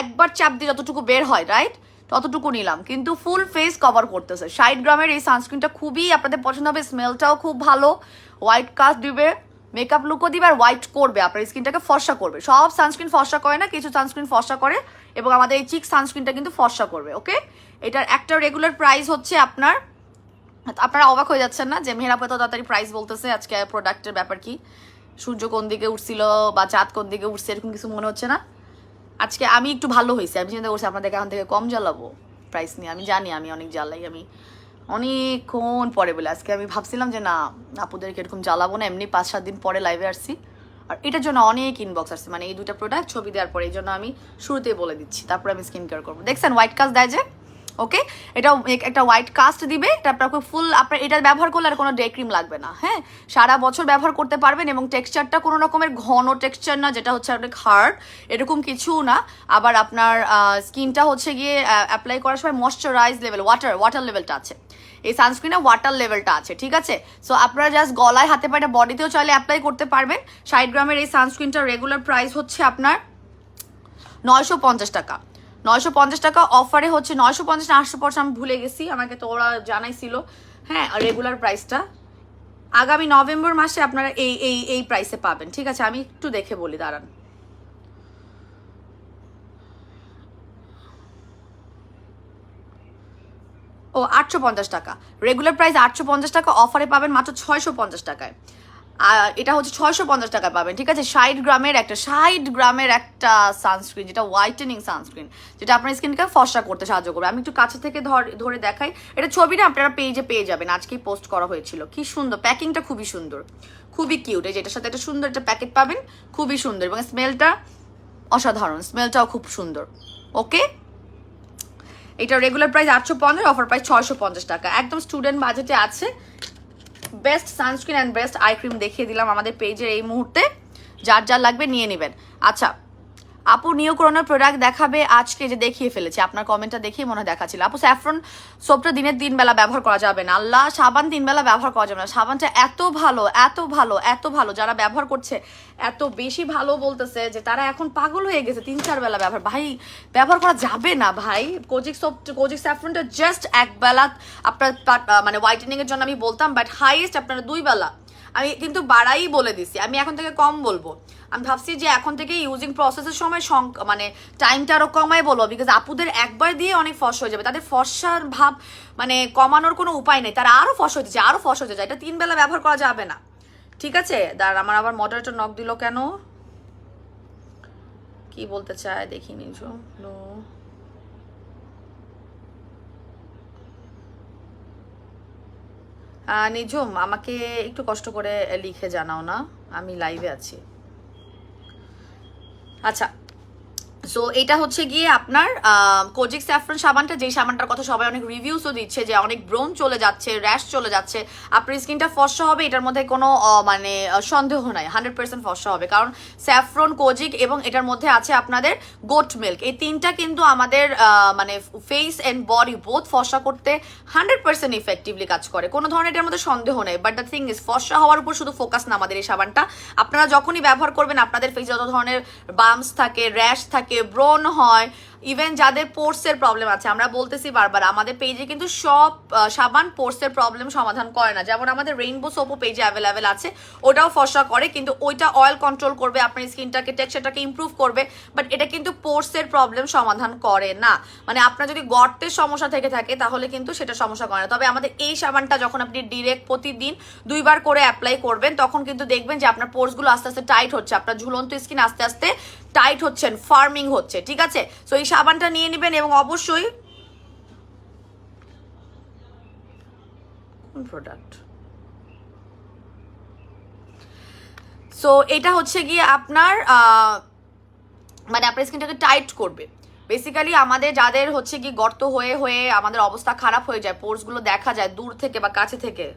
একবার চাপ দিয়ে যতটুকু বের হয়, রাইট, ততটুকু নিলাম, কিন্তু ফুল ফেস কভার করতেছে। 60 গ্রামের এই সানস্ক্রিনটা খুবই আপনাদের পছন্দ হবে, স্মেলটাও খুব ভালো, হোয়াইট কাস্ট দিবে, মেকআপ লুকও দিবে, আর হোয়াইট করবে, আপনার স্কিনটাকে ফর্সা করবে। সব সানস্ক্রিন ফর্সা করে না, কিছু সানস্ক্রিন ফর্সা করে, এবং আমাদের এই চিক সানস্ক্রিনটা কিন্তু ফর্সা করবে, ওকে? এটার একটা রেগুলার প্রাইস হচ্ছে আপনারা অবাক হয়ে যাচ্ছেন না যে মেহেরাপ এত তাড়াতাড়ি প্রাইস বলতেছে, আজকে প্রোডাক্টের ব্যাপার কি, সূর্য কোন দিকে উঠছিল বা চাঁদ কোন দিকে উঠছে এরকম কিছু মনে হচ্ছে না? আজকে আমি একটু ভালো হয়েছি, আমি চিন্তা করছি আপনাদেরকে এখন থেকে কম জ্বালাবো প্রাইস নিয়ে। আমি জানি আমি অনেক জ্বালাই, আমি অনেকক্ষণ পরে বলে আজকে আমি ভাবছিলাম যে না, আপুদেরকে এরকম জ্বালাবো না, এমনি 5-7 দিন পরে লাইভে আসছি, আর এটার জন্য অনেক ইনবক্স আসছে, মানে এই দুটো প্রোডাক্ট ছবি দেওয়ার পরে, এই জন্য আমি শুরুতেই বলে দিচ্ছি, তারপরে আমি স্কিন কেয়ার করবো। দেখছেন হোয়াইট কাস্ট দেয় যে, ওকে, এটা একটা হোয়াইট কাস্ট দিবে, এটা আপনাকে ফুল, আপনার এটা ব্যবহার করলে আর কোনো ডে ক্রিম লাগবে না, হ্যাঁ, সারা বছর ব্যবহার করতে পারবেন। এবং টেক্সচারটা কোনো রকমের ঘন টেক্সচার না, যেটা হচ্ছে অনেক হার্ড, এরকম কিছু না। আবার আপনার স্কিনটা হচ্ছে গিয়ে অ্যাপ্লাই করার সময় ময়শ্চারাইজ লেভেল, ওয়াটার লেভেলটা আছে এই সানস্ক্রিনে, ওয়াটার লেভেলটা আছে, ঠিক আছে? সো আপনারা জাস্ট গলায়, হাতে পায়ে, বডিতেও চাইলে অ্যাপ্লাই করতে পারবেন। 60 গ্রামের এই সানস্ক্রিনটার রেগুলার প্রাইস হচ্ছে আপনার 950 টাকা, 950 টাকা। অফারে হচ্ছে 950 না 850, আমি ভুলে গেছি, আমাকে তো ওরা জানাইছিল, হ্যাঁ, রেগুলার প্রাইসটা আগামী নভেম্বর মাসে আপনারা এই এই এই প্রাইসে পাবেন, ঠিক আছে? আমি একটু দেখে বলি, দাঁড়ান। ও 850 টাকা, রেগুলার প্রাইস 850 টাকা, অফারে পাবেন মাত্র 650 টাকায়। এটা হচ্ছে 650 টাকায় পাবেন, ঠিক আছে? 60 গ্রামের একটা সানস্ক্রিন, যেটা হোয়াইটেনিং সানস্ক্রিন, যেটা আপনার স্কিনকে ফর্সা করতে সাহায্য করবে। আমি একটু কাছে থেকে ধরে দেখাই, এটা ছবিটা আপনারা পেজে পেয়ে যাবেন, আজকেই পোস্ট করা হয়েছিল। কি সুন্দর প্যাকিংটা, খুবই সুন্দর, খুবই কিউট। এই যেটার সাথে একটা সুন্দর একটা প্যাকেট পাবেন, খুবই সুন্দর, এবং স্মেলটা অসাধারণ, স্মেলটাও খুব সুন্দর। ওকে, এটা রেগুলার প্রাইস 850, অফার প্রাইস 650 টাকা, একদম স্টুডেন্ট বাজেটে আছে। Best sunscreen and best eye cream দেখিয়ে দিলাম আমাদের পেজের এই মুহূর্তে, যার যার লাগবে নিয়ে নেবেন। আচ্ছা, আপু নিওকোরোনার প্রোডাক্ট দেখাবে আজকে, যে দেখিয়ে ফেলেছি, আপনার কমেন্টটা দেখেই মনে হয় দেখাচ্ছিল। আপু স্যাফরন সোপটা দিনের 3 বেলা ব্যবহার করা যাবে না। আল্লাহ, সাবান 3 বেলা ব্যবহার করা যাবে না। সাবানটা এত ভালো, এত ভালো, এত ভালো, যারা ব্যবহার করছে এত বেশি ভালো বলতেছে যে তারা এখন পাগল হয়ে গেছে। 3-4 বেলা ব্যবহার, ভাই ব্যবহার করা যাবে না ভাই। কোজিক সোপ, কোজিক স্যাফরনটা জাস্ট 1 বেলা আপনার মানে হোয়াইটেনিং এর জন্য আমি বলতাম, বাট হাইয়েস্ট আপনারা 2 বেলা। আমি কিন্তু বাড়াই বলে দিছি, আমি এখন থেকে কম বলবো। আমি ভাবছি যে এখন থেকে ইউজিং প্রসেসের সময় মানে টাইমটা আরো কমাই বলবো, বিকজ আপুদের একবার দিয়ে অনেক ফর্স হয়ে যাবে, তাদের ফর্সার ভাব মানে কমানোর কোনো উপায় নেই, তারা আরো ফর্স হতে চায়, আরো ফর্স হতে চায়। এটা 3 বেলা ব্যবহার করা যাবে না, ঠিক আছে? দাঁড়ান, আমার আবার মডারেটর নক দিল কেন, কি বলতে চায় দেখি নিজো। নিঝুম, আমাকে একটু কষ্ট করে লিখে জানাও না, আমি লাইভে আছি। আচ্ছা, সো এটা হচ্ছে গিয়ে আপনার কোজিক স্যাফরন সাবানটা, যেই সাবানটার কথা সবাই অনেক রিভিউসও দিচ্ছে যে অনেক ব্রোন চলে যাচ্ছে, র্যাশ চলে যাচ্ছে, আপনার স্কিনটা ফর্সা হবে, এটার মধ্যে কোনো মানে সন্দেহ নাই, 100% ফর্সা হবে, কারণ স্যাফরন, কোজিক এবং এটার মধ্যে আছে আপনাদের গোট মিল্ক। এই তিনটা কিন্তু আমাদের মানে ফেস অ্যান্ড বডি বোথ ফর্সা করতে 100% ইফেক্টিভলি কাজ করে, কোনো ধরনের এটার মধ্যে সন্দেহ নেই। বাট দ্য থিং ইজ, ফর্সা হওয়ার উপর শুধু ফোকাস না আমাদের এই সাবানটা। আপনারা যখনই ব্যবহার করবেন, আপনাদের ফেসে যত ধরনের বাম্পস থাকে, র্যাশ থাকে, ব্রণ হয়, ইভেন যাদের পোর্সের প্রবলেম আছে, আমরা বলতেছি বারবার, আমাদের পেজে কিন্তু সব সাবান পোর্সের প্রবলেম সমাধান করে না। যেমন আমাদের রেইনবো সোপও পেজে অ্যাভেলেবেল আছে, ওটাও ফর্সা করে, কিন্তু ওইটা অয়েল কন্ট্রোল করবে, আপনার স্কিনটাকে টেক্সচারটাকে ইমপ্রুভ করবে, বাট এটা কিন্তু পোর্সের প্রবলেম সমাধান করে না। মানে আপনার যদি গর্তের সমস্যা থেকে থাকে তাহলে কিন্তু সেটা সমস্যা করে না। তবে আমাদের এই সাবানটা যখন আপনি ডিরেক্ট প্রতিদিন 2 বার করে অ্যাপ্লাই করবেন, তখন কিন্তু দেখবেন যে আপনার পোর্সগুলো আস্তে আস্তে টাইট হচ্ছে, আপনার ঝুলন্ত স্কিন আস্তে আস্তে টাইট হচ্ছেন, ফার্মিং হচ্ছে, ঠিক আছে? সো এই সাবানটা নিয়ে নেবেন, এবং অবশ্যই কোন প্রোডাক্ট, সো এটা হচ্ছে গিয়ে আপনার মানে আপনার স্কিনটাকে টাইট করবে। বেসিক্যালি আমাদের যাদের হচ্ছে কি গর্ত হয়ে হয়ে আমাদের অবস্থা খারাপ হয়ে যায়, পোর্সগুলো দেখা যায় দূর থেকে বা কাছে থেকে,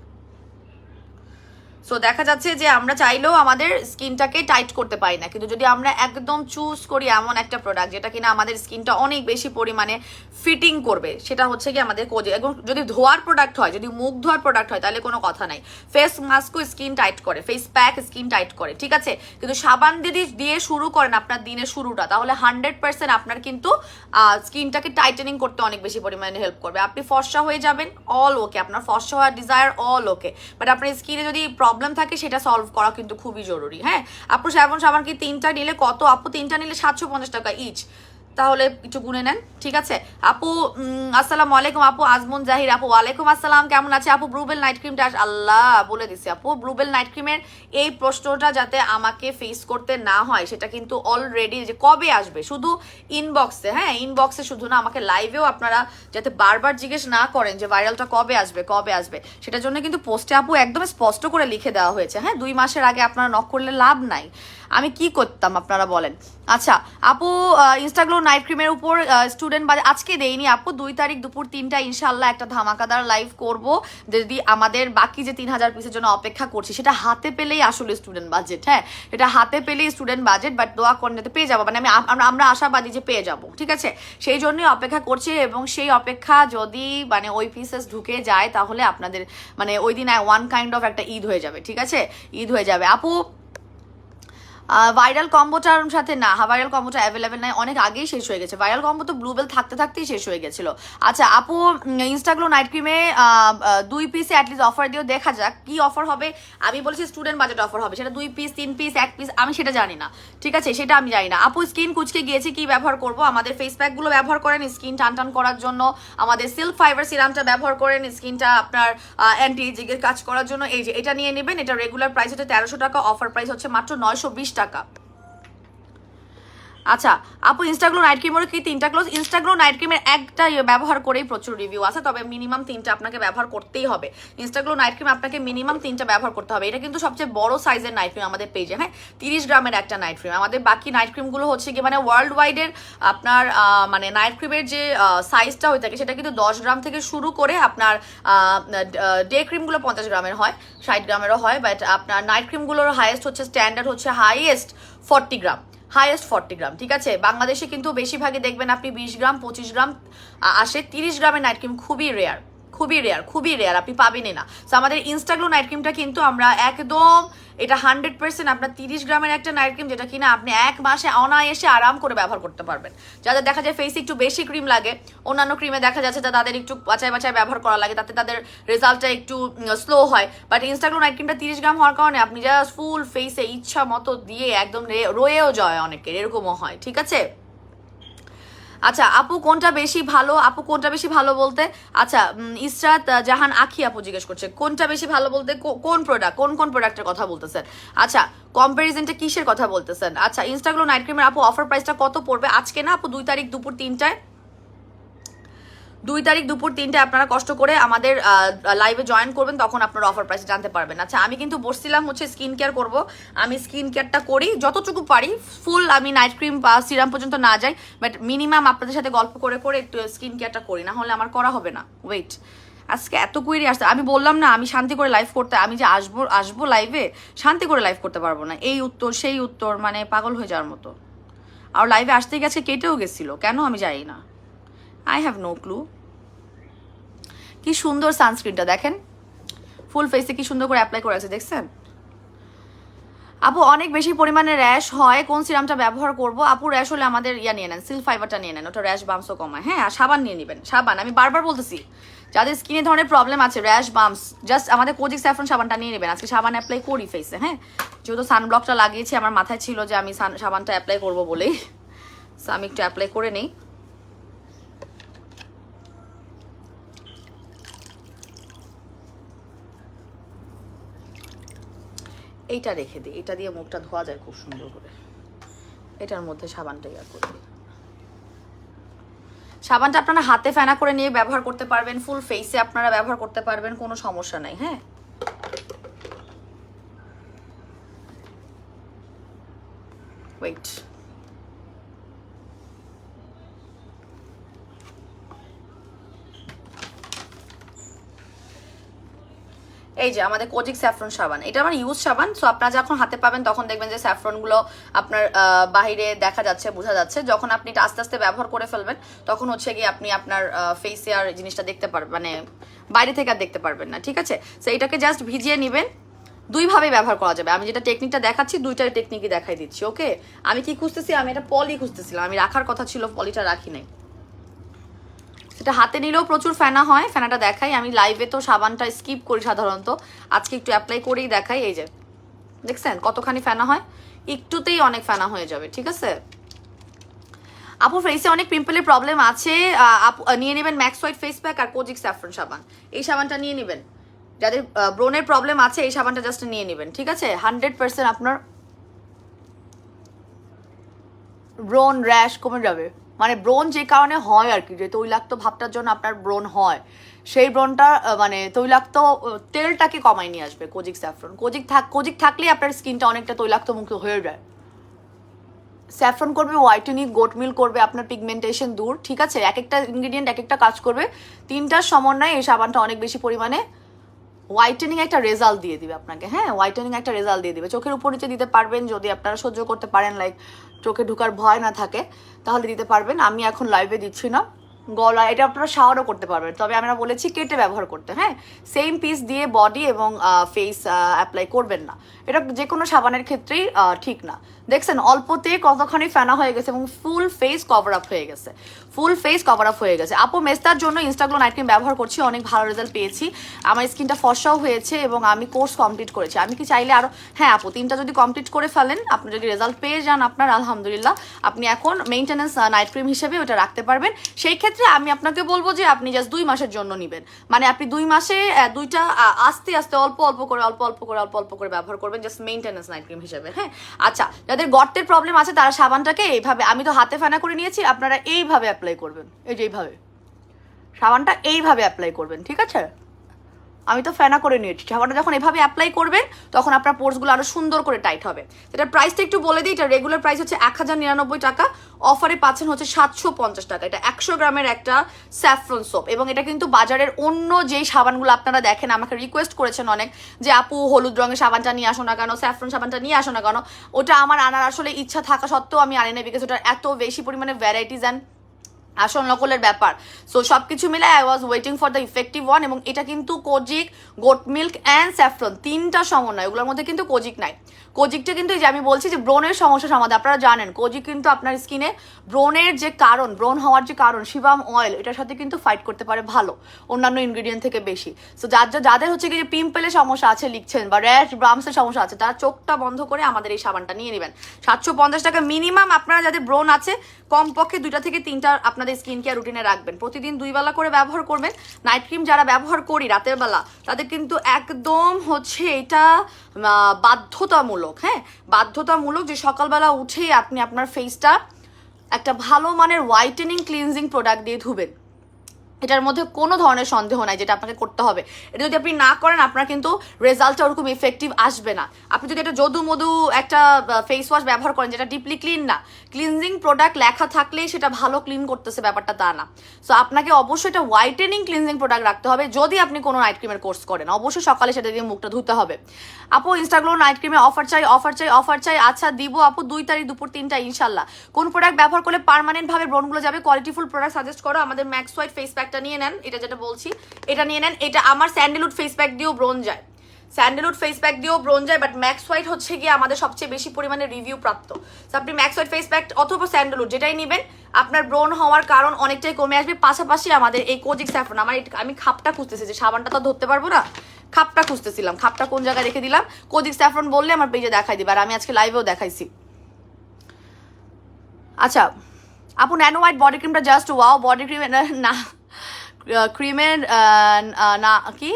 সো দেখা যাচ্ছে যে আমরা চাইলেও আমাদের স্কিনটাকে টাইট করতে পারি না। কিন্তু যদি আমরা একদম চুজ করি এমন একটা প্রোডাক্ট যেটা কিনা আমাদের স্কিনটা অনেক বেশি পরিমাণে ফিটিং করবে, সেটা হচ্ছে কি আমাদের কোজি। এবং যদি ধোয়ার প্রোডাক্ট হয়, যদি মুখ ধোয়ার প্রোডাক্ট হয়, তাহলে কোনো কথা নাই, ফেস মাস্কও স্কিন টাইট করে, ফেস প্যাক স্কিন টাইট করে, ঠিক আছে? কিন্তু সাবান যদি দিয়ে শুরু করেন আপনার দিনের শুরুটা, তাহলে 100% আপনার কিন্তু স্কিনটাকে টাইটেনিং করতে অনেক বেশি পরিমাণে হেল্প করবে। আপনি ফর্সা হয়ে যাবেন, অল ওকে, আপনার ফর্সা হওয়ার ডিজায়ার অল ওকে, বাট আপনার স্কিনে যদি প্রবলেম থাকে সেটা সলভ করা কিন্তু খুবই জরুরি। হ্যাঁ আপু, সাবান কি 3টা নিলে কত আপু? 3টা নিলে 750 টাকা ইচ, তাহলে একটু গুনে নেন, ঠিক আছে? আপু আসসালামু আলাইকুম, আপু আজমুন জাহির, আপু ওয়ালাইকুম আসসালাম, কেমন আছে আপু? ব্রুবেল নাইট ক্রিমটা আল্লাহ বলে দিছি আপু, ব্রুবেল নাইট ক্রিমের এই প্রশ্নটা যাতে আমাকে ফেস করতে না হয়, সেটা কিন্তু অলরেডি যে কবে আসবে শুধু ইনবক্সে, হ্যাঁ ইনবক্সে শুধু না, আমাকে লাইভেও আপনারা যাতে বারবার জিজ্ঞেস না করেন যে ভাইরালটা কবে আসবে কবে আসবে, সেটার জন্য কিন্তু পোস্টে আপু একদম স্পষ্ট করে লিখে দেওয়া হয়েছে। হ্যাঁ 2 মাসের আগে আপনারা নক করলে লাভ নাই, আমি কি করতাম আপনারা বলেন? আচ্ছা আপু, ইনস্টাগ্লো নাইট ক্রিমের উপর স্টুডেন্ট বাজেট আজকে দেইনি আপু, 2 তারিখ দুপুর 3টা ইনশাল্লাহ একটা ধামাকাদার লাইভ করব। যদি আমাদের বাকি যে 3000 পিসের জন্য অপেক্ষা করছি সেটা হাতে পেলেই আসলে স্টুডেন্ট বাজেট, হ্যাঁ এটা হাতে পেলেই স্টুডেন্ট বাজেট, বাট দোয়া করেন যাতে পেয়ে যাবো, মানে আমরা আশাবাদী যে পেয়ে যাবো, ঠিক আছে? সেই জন্যই অপেক্ষা করছি, এবং সেই অপেক্ষা যদি মানে ওই পিসেস ঢুকে যায় তাহলে আপনাদের মানে ওই দিন ওয়ান কাইন্ড অফ একটা ঈদ হয়ে যাবে, ঠিক আছে? ঈদ হয়ে যাবে। আপু ভাইরাল কম্বোটার সাথে না, ভাইরাল কম্বোটা অ্যাভেলেবেল নাই, অনেক আগেই শেষ হয়ে গেছে। ভাইরাল কম্বো তো ব্লুবেল থাকতে থাকতেই শেষ হয়ে গেছিল। আচ্ছা আপু, ইনস্টাগ্লো নাইট ক্রিমে 2 পিসে অ্যাটলিস্ট অফার দিও, দেখা যাক কি অফার হবে। আমি বলেছি স্টুডেন্ট বাজেট অফার হবে, সেটা 2 পিস 3 পিস 1 পিস আমি সেটা জানি না, ঠিক আছে, সেটা আমি জানি না। আপু স্কিন কুচকে গিয়েছে, কি ব্যবহার করব? আমাদের ফেস প্যাকগুলো ব্যবহার করেন স্কিন টান টান করার জন্য, আমাদের সিল্ক ফাইবার সিরামটা ব্যবহার করেন স্কিনটা আপনার অ্যান্টি এজিংয়ের কাজ করার জন্য। এই যে এটা নিয়ে নেবেন, এটা রেগুলার প্রাইস হচ্ছে 1300 টাকা, অফার প্রাইস হচ্ছে মাত্র 920 টাকা। আচ্ছা আপু, ইনস্টাগ্লো নাইট ক্রিমেরও কি 3টা ক্লোজ? ইনস্টাগ্লো নাইট ক্রিমের একটা ব্যবহার করেই প্রচুর রিভিউ আছে, তবে মিনিমাম 3টা আপনাকে ব্যবহার করতেই হবে। ইনস্টাগ্লো নাইট ক্রিম আপনাকে মিনিমাম 3টা ব্যবহার করতে হবে। এটা কিন্তু সবচেয়ে বড় সাইজের নাইট ক্রিম আমাদের পেজে, হ্যাঁ, 30 গ্রামের একটা নাইট ক্রিম। আমাদের বাকি নাইট ক্রিমগুলো হচ্ছে কি মানে ওয়ার্ল্ড ওয়াইডের আপনার মানে নাইট ক্রিমের যে সাইজটা হয়ে থাকে সেটা কিন্তু 10 গ্রাম থেকে শুরু করে আপনার ডে ক্রিমগুলো 50 গ্রামের হয়, 60 গ্রামেরও হয়, বাট আপনার নাইট ক্রিমগুলোর হাইয়েস্ট হচ্ছে স্ট্যান্ডার্ড হচ্ছে হাইয়েস্ট 40 গ্রাম, হাইয়েস্ট 40 গ্রাম, ঠিক আছে। বাংলাদেশে কিন্তু বেশিরভাগই দেখবেন আপনি 20 গ্রাম 25 গ্রাম আসে। 30 গ্রামের নাইট ক্রিম খুবই রেয়ার, খুবই রেয়ার, খুবই রেয়ার, আপনি পাবেনই না। তো আমাদের ইনস্টাগ্লো নাইট ক্রিমটা কিন্তু আমরা একদম এটা 100% আপনার 30 গ্রামের একটা নাইট ক্রিম, যেটা কিনা আপনি 1 মাসে অনায়াসে আরাম করে ব্যবহার করতে পারবেন। যাদের দেখা যায় ফেসে একটু বেশি ক্রিম লাগে, অন্যান্য ক্রিমে দেখা যাচ্ছে তাদের একটু বাছাই বাছাই ব্যবহার করা লাগে, তাতে তাদের রেজাল্টটা একটু স্লো হয়। বাট ইনস্টাগ্লো নাইট ক্রিমটা 30 গ্রাম হওয়ার কারণে আপনি জাস্ট ফুল ফেসে ইচ্ছা মতো দিয়ে একদম রয়েও যায় অনেকের, এরকমও হয়, ঠিক আছে। আচ্ছা আপু কোনটা বেশি ভালো? আপু কোনটা বেশি ভালো বলতে, আচ্ছা ইসরাত জাহান আখি আপু জিজ্ঞেস করছে কোনটা বেশি ভালো বলতে কোন প্রোডাক্ট, কোন কোন প্রোডাক্টের কথা বলতেছেন? আচ্ছা কম্প্যারিজনটা কিসের কথা বলতেছেন? আচ্ছা ইনস্টাগ্লো নাইট ক্রিমের আপু অফার প্রাইসটা কত পড়বে আজকে? না আপু 2 তারিখ দুপুর 3টায়, 2 তারিখ দুপুর 3টায় আপনারা কষ্ট করে আমাদের লাইভে জয়েন করবেন, তখন আপনারা অফার প্রাইস জানতে পারবেন। আচ্ছা আমি কিন্তু বসছিলাম হচ্ছে স্কিন কেয়ার করবো, আমি স্কিন কেয়ারটা করি যতটুকু পারি, ফুল আমি নাইট ক্রিম বা সিরাম পর্যন্ত না যাই, বাট মিনিমাম আপনাদের সাথে গল্প করে করে একটু স্কিন কেয়ারটা করি, না হলে আমার করা হবে না। ওয়েট, আজকে এত কুইরি আসছে, আমি বললাম না আমি শান্তি করে লাইভ করতে, আমি যে আসবো লাইভে শান্তি করে লাইভ করতে পারবো না, এই উত্তর সেই উত্তর, মানে পাগল হয়ে যাওয়ার মতো। আর লাইভে আসতে গেছে কেটেও গেছিল, কেন আমি জানি না, আই হ্যাভ নো ক্লু। কি সুন্দর সানস্ক্রিনটা দেখেন, ফুল ফেসে কি সুন্দর করে অ্যাপ্লাই করে আছে, দেখছেন? আপু অনেক বেশি পরিমাণে র্যাশ হয়, কোন সিরামটা ব্যবহার করব? আপু র্যাশ হলে আমাদের নিয়ে নেন, সিল্ক ফাইবারটা নিয়ে নেন, ওটা র্যাশ বামসও কমায়। হ্যাঁ আর সাবান নিয়ে নেবেন, সাবান আমি বারবার বলতেছি, যাদের স্কিনে ধরনের প্রবলেম আছে র্যাশ বামস, জাস্ট আমাদের কোজিক স্যাফরন সাবানটা নিয়ে নেবেন। আজকে সাবান অ্যাপ্লাই করি ফেসে, হ্যাঁ, যেহেতু সানব্লকটা লাগিয়েছি, আমার মাথায় ছিল যে আমি সাবানটা অ্যাপ্লাই করবো বলেই, সো আমি একটু অ্যাপ্লাই করে নিই। এইটা রেখে দিই, এটা দিয়ে মুখটা ধোয়া যায় খুব সুন্দর করে, এটার মধ্যে সাবানটা ইয়া করে দিই। সাবানটা আপনারা হাতে ফেনা করে নিয়ে ব্যবহার করতে পারবেন, ফুল ফেসে আপনারা ব্যবহার করতে পারবেন, কোনো সমস্যা নাই। হ্যাঁ ওয়েট, এই যে আমাদের কোজিক স্যাফরন সাবান, এটা আমার ইউজ সাবান। সো আপনারা যখন হাতে পাবেন তখন দেখবেন যে স্যাফরনগুলো আপনার বাহিরে দেখা যাচ্ছে, বোঝা যাচ্ছে। যখন আপনি এটা আস্তে আস্তে ব্যবহার করে ফেলবেন তখন হচ্ছে কি আপনি আপনার ফেসে আর জিনিসটা দেখতে পারবেন, মানে বাইরে থেকে আর দেখতে পারবেন না, ঠিক আছে। সো এটাকে জাস্ট ভিজিয়ে নেবেন, 2 ভাবে ব্যবহার করা যাবে। আমি যেটা টেকনিকটা দেখাচ্ছি 2টার টেকনিকই দেখাই দিচ্ছি, ওকে। আমি কি খুঁজতেছি, আমি এটা পলি খুঁজতেছিলাম, আমি রাখার কথা ছিল, পলিটা রাখি নাই। সেটা হাতে নিলেও প্রচুর ফেনা হয়, ফেনাটা দেখাই। আমি লাইভে তো সাবানটা স্কিপ করি সাধারণত, আজকে একটু অ্যাপ্লাই করেই দেখাই। এই যে দেখছেন কতখানি ফেনা হয়, একটুতেই অনেক ফেনা হয়ে যাবে, ঠিক আছে। আপু ফেসে অনেক পিম্পলের প্রবলেম আছে, আপু নিয়ে নেবেন ম্যাক্স হোয়াইট ফেস প্যাক আর কোজিক স্যাফরন সাবান, এই সাবানটা নিয়ে নেবেন। যাদের ব্রনের প্রবলেম আছে এই সাবানটা জাস্ট নিয়ে নেবেন, ঠিক আছে। 100% আপনার ব্রন র্যাশ কমে যাবে, মানে ব্রন যে কারণে হয় আর কি, যে তৈলাক্ত ভাবটার জন্য আপনার ব্রন হয়, সেই ব্রনটা মানে তৈলাক্ত তেলটাকে কমায় নিয়ে আসবে কোজিক স্যাফরন। কোজিক থাকলেই আপনার স্কিনটা অনেকটা তৈলাক্ত মুক্ত হয়ে যায়। স্যাফরন করবে হোয়াইটেনিং, গোট মিল করবে আপনার পিগমেন্টেশন দূর, ঠিক আছে। এক একটা ইনগ্রিডিয়েন্ট এক একটা কাজ করবে, 3টার সমন্বয়ে এই সাবানটা অনেক বেশি পরিমাণে হোয়াইটেনিং একটা রেজাল্ট দিয়ে দিবে আপনাকে। হ্যাঁ হোয়াইটেনিং একটা রেজাল্ট দিয়ে দিবে, চোখের উপর নিচে দিতে পারবেন যদি আপনারা সহ্য করতে পারেন, লাইক চোখে ঢোকার ভয় না থাকে তাহলে দিতে পারবেন। আমি এখন লাইভে দিচ্ছি না, গলা এটা আপনারা শাওয়ারও করতে পারবেন, তবে আমরা বলেছি কেটে ব্যবহার করতে। হ্যাঁ সেম পিস দিয়ে বডি এবং ফেস অ্যাপ্লাই করবেন না, এটা যে কোনো সাবানের ক্ষেত্রেই ঠিক না। দেখছেন অল্পতে কতখানি ফেনা হয়ে গেছে এবং ফুল ফেস কভার আপ হয়ে গেছে, ফুল ফেস কভার আপ হয়ে গেছে। আপু মেস্তার জন্য ইনস্টাগ্লো নাইট ক্রিম ব্যবহার করছি, অনেক ভালো রেজাল্ট পেয়েছি, আমার স্কিনটা ফর্সাও হয়েছে এবং আমি কোর্স কমপ্লিট করেছি। আমি কি চাইলে আরও, হ্যাঁ আপু 3টা যদি কমপ্লিট করে ফেলেন, আপনি যদি রেজাল্ট পেয়ে যান আপনার, আলহামদুলিল্লাহ আপনি এখন মেইনটেনেন্স নাইট ক্রিম হিসেবে ওটা রাখতে পারবেন। সেই ক্ষেত্রে আমি আপনাকে বলবো যে আপনি জাস্ট 2 মাসের জন্য নেবেন, মানে আপনি 2 মাসে 2টা আস্তে আস্তে অল্প অল্প করে ব্যবহার করবেন, জাস্ট মেইনটেনেন্স নাইট ক্রিম হিসেবে। হ্যাঁ আচ্ছা, যাদের গর্তের প্রবলেম আছে তারা সাবানটাকে এইভাবে, আমি তো হাতে ফেনা করে নিয়েছি, আপনারা এইভাবে অ্যাপ্লাই করবেন, এই যে এইভাবে সাবানটা এইভাবে অ্যাপ্লাই করবেন, ঠিক আছে? আমি তো ফেনা করে নিয়েছি। সাবানটা যখন এভাবে অ্যাপ্লাই করবেন তখন আপনার পোর্সগুলো আরও সুন্দর করে টাইট হবে। এটার প্রাইসটা একটু বলে দিই, এটা রেগুলার প্রাইস হচ্ছে 1099 টাকা, অফারে পাচ্ছেন হচ্ছে 750 টাকা। এটা 100 গ্রামের একটা স্যাফরন সোপ, এবং এটা কিন্তু বাজারের অন্য যেই সাবানগুলো আপনারা দেখেন, আমাকে রিকোয়েস্ট করেছেন অনেক যে আপু হলুদ রঙের সাবানটা নিয়ে আসো না কেন, স্যাফরন সাবানটা নিয়ে আসো না কেন। ওটা আমার আনার আসলে ইচ্ছা থাকা সত্ত্বেও আমি আনি না, বিকজ ওটার এত বেশি পরিমাণে ভ্যারাইটিস অ্যান্ড আসল নকলের ব্যাপার। সো সব কিছু মিলে I was waiting for the effective one, এবং এটা কিন্তু kojic, goat milk and saffron 3টা সমন্বয়, ওগুলোর মধ্যে কিন্তু কোজিক নাই। কোজিকটা কিন্তু এই যে আমি বলছি যে ব্রণের সমস্যা সমাধান, আপনারা জানেন কোজিক কিন্তু আপনার স্কিনে ব্রণের যে কারণ, ব্রণ হওয়ার যে কারণ সিবাম অয়েল, এটার সাথে কিন্তু ফাইট করতে পারে ভালো, অন্যান্য ইনগ্রিডিয়েন্ট থেকে বেশি। সো যাদের হচ্ছে কি যে পিম্পলের সমস্যা আছে লিখছেন, বা র্যাশ ব্রামসের সমস্যা আছে, তারা চোখটা বন্ধ করে আমাদের এই সাবানটা নিয়ে নেবেন। 750 টাকা মিনিমাম। আপনারা যাদের ব্রণ আছে কমপক্ষে 2টা থেকে 3টা আপনাদের স্কিন কেয়ার রুটিনে রাখবেন, প্রতিদিন 2 বেলা করে ব্যবহার করবেন। নাইট ক্রিম যারা ব্যবহার করি রাতের বেলা, তাদের কিন্তু একদম হচ্ছে এটা বাধ্যতামূলক, হ্যাঁ বাধ্যতামূলক যে সকালবেলা উঠেই আপনি আপনার ফেসটা একটা ভালো মানের হোয়াইটেনিং ক্লিনজিং প্রোডাক্ট দিয়ে ধুবেন। এটার মধ্যে কোনো ধরনের সন্দেহ নাই যেটা আপনাকে করতে হবে। এটা যদি আপনি না করেন আপনার কিন্তু রেজাল্টটা ওরকম ইফেক্টিভ আসবে না। আপনি যদি একটা যদু মধু একটা ফেস ওয়াশ ব্যবহার করেন যেটা ডিপলি ক্লিন না, ক্লিনজিং প্রোডাক্ট লেখা থাকলেই সেটা ভালো ক্লিন করতেছে, ব্যাপারটা তা না। সো আপনাকে অবশ্যই এটা হোয়াইটেনিং ক্লিনজিং প্রোডাক্ট রাখতে হবে। যদি আপনি কোনো নাইট ক্রিমের কোর্স করেন অবশ্যই সকালে সেটা দিয়ে মুখটা ধুতে হবে। আপু ইনস্টাগ্লো নাইট ক্রিমে অফার চাই, অফার চাই, অফার চাই। আচ্ছা দিব আপু, 2 তারিখ দুপুর 3টা ইনশাল্লাহ। কোন প্রোডাক্ট ব্যবহার করলে পার্মানেন্ট ভাবে ব্রণগুলো যাবে, কোয়ালিটিফুল প্রোডাক্ট সাজেস্ট করো। আমাদের ম্যাক্স হোয়াইট ফেস প্যাকটা নিয়ে নেন, এটা যেটা বলছি এটা নিয়ে নেন। এটা আমার স্যান্ডেলউড ফেস প্যাক দিয়েও ব্রণ যায়, স্যান্ডেলউড ফেস প্যাক দিয়েও ব্রণ যায়, বাট ম্যাক্স হোয়াইট হচ্ছে গিয়ে আমাদের সবচেয়ে বেশি পরিমাণে রিভিউ প্রাপ্ত। আপনি ম্যাক্স হোয়াইট ফেস প্যাক অথবা স্যান্ডেলউড যেটাই নেবেন আপনার ব্রণ হওয়ার কারণ অনেকটাই কমে আসবে। পাশাপাশি আমাদের এই কোজিক স্যাফরন, আমি খাপটা খুঁজতেছি যে সাবানটা তো ধরতে পারবো না, খাপটা খুঁজতেছিলাম, খাপটা কোন জায়গায় রেখে দিলাম। কোজিক স্যাফরন বললে আমার পেজে দেখাই দিবে, আর আমি আজকে লাইভেও দেখাইছি। আচ্ছা আপু ন্যানো হোয়াইট বডি ক্রিমটা জাস্ট ওয়াও। বডি ক্রিম না, ক্রিমের না কি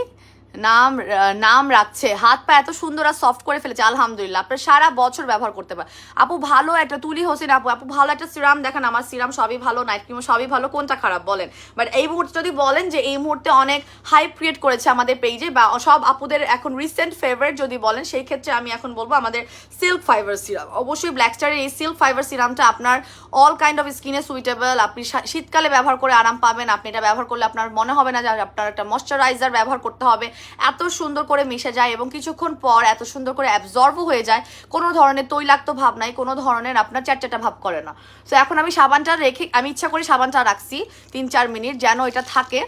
নাম রাখছে, হাত পা এত সুন্দর আর সফট করে ফেলেছে, আলহামদুলিল্লাহ। আপনার সারা বছর ব্যবহার করতে পারে। আপু ভালো একটা তুলি হোসেন আপু ভালো একটা সিরাম দেখেন। আমার সিরাম সবই ভালো, নাইট ক্রিমও সবই ভালো, কোনটা খারাপ বলেন? বাট এই মুহূর্তে যদি বলেন যে এই মুহূর্তে অনেক হাইপ ক্রিয়েট করেছে আমাদের পেজে, বা সব আপুদের এখন রিসেন্ট ফেভারিট যদি বলেন, সেই ক্ষেত্রে আমি এখন বলবো আমাদের সিল্ক ফাইবার সিরাম। অবশ্যই ব্ল্যাক স্টারের এই সিল্ক ফাইবার সিরামটা আপনার অল কাইন্ড অফ স্কিনে সুইটেবল। আপনি শীতকালে ব্যবহার করে আরাম পাবেন। আপনি এটা ব্যবহার করলে আপনার মনে হবে না যে আপনার একটা ময়শ্চারাইজার ব্যবহার করতে হবে। এত সুন্দর করে মিশে যায় এবং কিছুক্ষণ পর এত সুন্দর করে অ্যাবজর্বও হয়ে যায়, কোনো ধরনের তৈলাক্ত ভাব নাই, কোনো ধরনের আপনার চ্যাটচ্যাটা ভাব করে না। সো এখন আমি সাবানটা রেখে, আমি ইচ্ছা করে সাবানটা রাখছি 3-4 মিনিট যেন এটা থাকে।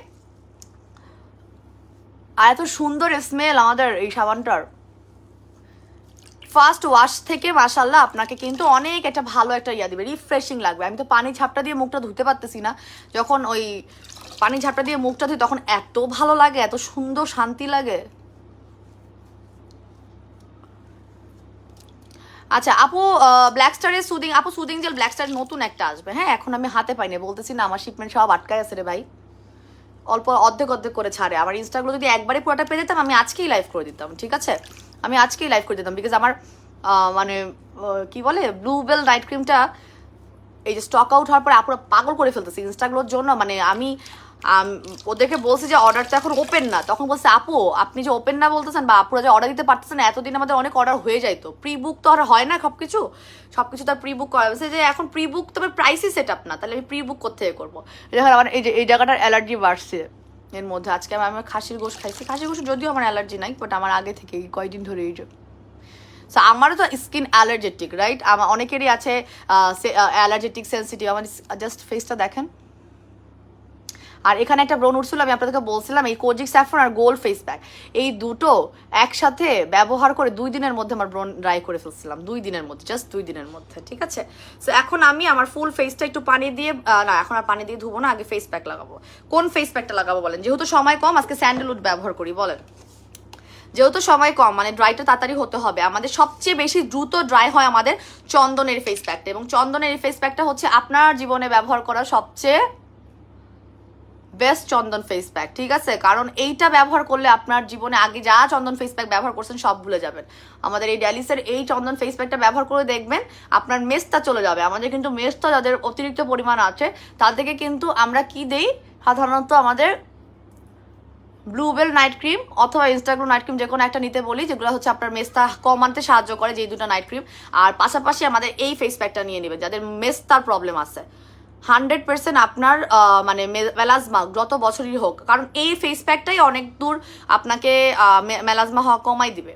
আর এত সুন্দর স্মেল আমাদের এই সাবানটার। ফার্স্ট ওয়াশ থেকে মাশাল্লাহ আপনাকে কিন্তু অনেক একটা ভালো একটা ইয়া দিবে, রিফ্রেশিং লাগবে। আমি তো পানি ঝাপটা দিয়ে মুখটা ধুতে পারতেছি না, যখন ওই পানি ঝাপটা দিয়ে মুখটা ধুই তখন এত ভালো লাগে, এত সুন্দর শান্তি লাগে। আচ্ছা আপু ব্ল্যাক স্টারের সুদিং, আপু সুদিং জেল ব্ল্যাক স্টার নতুন একটা আসবে, হ্যাঁ এখন আমি হাতে পাইনি, বলতেছি না আমার শিপমেন্ট সব আটকায় আছে রে ভাই, অল্প অর্ধেক করে ছাড়ে। আমার ইনস্টাগুলো যদি একবারে পুরোটা পেয়ে যেতাম আমি আজকেই লাইভ করে দিতাম, ঠিক আছে আমি আজকেই লাইভ করে দিতাম, বিকজ আমার মানে কি বলে ব্লুবেল নাইট ক্রিমটা এই যে স্টক আউট হওয়ার পরে আপুরা পাগল করে ফেলতেছে ইনস্টাগুলোর জন্য। মানে আমি ওদেরকে বলছি যে অর্ডারটা এখন ওপেন না, তখন বলছে আপু আপনি যে ওপেন না বলতেছেন বা আপুরা যে অর্ডার দিতে পারতেছেন না, এতদিন আমাদের অনেক অর্ডার হয়ে যাইতো, প্রি বুক তো আর হয় না সবকিছু তো প্রি বুক করা হয়েছে, যে এখন প্রি বুক তবে প্রাইসই সেট আপ না, তাহলে আমি প্রি বুক কোথেকে করবো? দেখেন আমার এই যে এই জায়গাটার অ্যালার্জি বাড়ছে এর মধ্যে। আজকে আমি খাসির গোশ খাইছি, খাসির গোশ যদিও আমার অ্যালার্জি নাই, বাট আমার আগে থেকে কয়েকদিন ধরে এই যে সো আমারও তো স্কিন অ্যালার্জেটিক, রাইট? আমার অনেকেরই আছে অ্যালার্জেটিক সেন্সিটিভ। আমার জাস্ট ফেসটা দেখেন, আর এখানে একটা ব্রণ উঠছিল, আমি আপনাদেরকে বলছিলাম এই কোজিক স্যাফরন আর গোল্ড ফেস প্যাক এই দুটো একসাথে ব্যবহার করে 2 দিনের মধ্যে আমার ব্রণ ড্রাই করে ফেলছিলাম, 2 দিনের মধ্যে, জাস্ট 2 দিনের মধ্যে, ঠিক আছে। সো এখন আমি আমার ফুল ফেসটা একটু পানি দিয়ে, না এখন আর পানি দিয়ে ধুবো না, আগে ফেস প্যাক লাগাবো। কোন ফেস প্যাকটা লাগাবো বলেন? যেহেতু সময় কম আজকে স্যান্ডেলউড ব্যবহার করি, বলেন। যেহেতু সময় কম, মানে ড্রাইটা তাড়াতাড়ি হতে হবে, আমাদের সবচেয়ে বেশি দ্রুত ড্রাই হয় আমাদের চন্দনের ফেস প্যাকটা, এবং চন্দনের ফেস প্যাকটা হচ্ছে আপনার জীবনে ব্যবহার করা সবচেয়ে বেস্ট চন্দন ফেস প্যাক, ঠিক আছে। কারণ এইটা ব্যবহার করলে আপনার জীবনে আগে যা চন্দন ফেস প্যাক ব্যবহার করছেন সব ভুলে যাবেন। আমাদের এই ড্যালিসের এই চন্দন ফেস প্যাকটা ব্যবহার করে দেখবেন আপনার মেস্তা চলে যাবে। আমাদের কিন্তু মেস্তা যাদের অতিরিক্ত পরিমাণ আছে তাদেরকে কিন্তু আমরা কি দেই সাধারণত, আমাদের ব্লুবেল নাইট ক্রিম অথবা ইনস্টাগ্লো নাইট ক্রিম যে কোনো একটা নিতে বলি, যেগুলো হচ্ছে আপনার মেস্তা কমাতে সাহায্য করে, যেই দুটো নাইট ক্রিম। আর পাশাপাশি আমাদের এই ফেস প্যাকটা নিয়ে নেবেন যাদের মেস্তার প্রবলেম আছে। 100% আপনার মানে মেলাজমা যত বছরই হোক, কারণ এই ফেস প্যাকটাই অনেক দূর আপনাকে মেলাজমা হওয়া কমাই দিবে।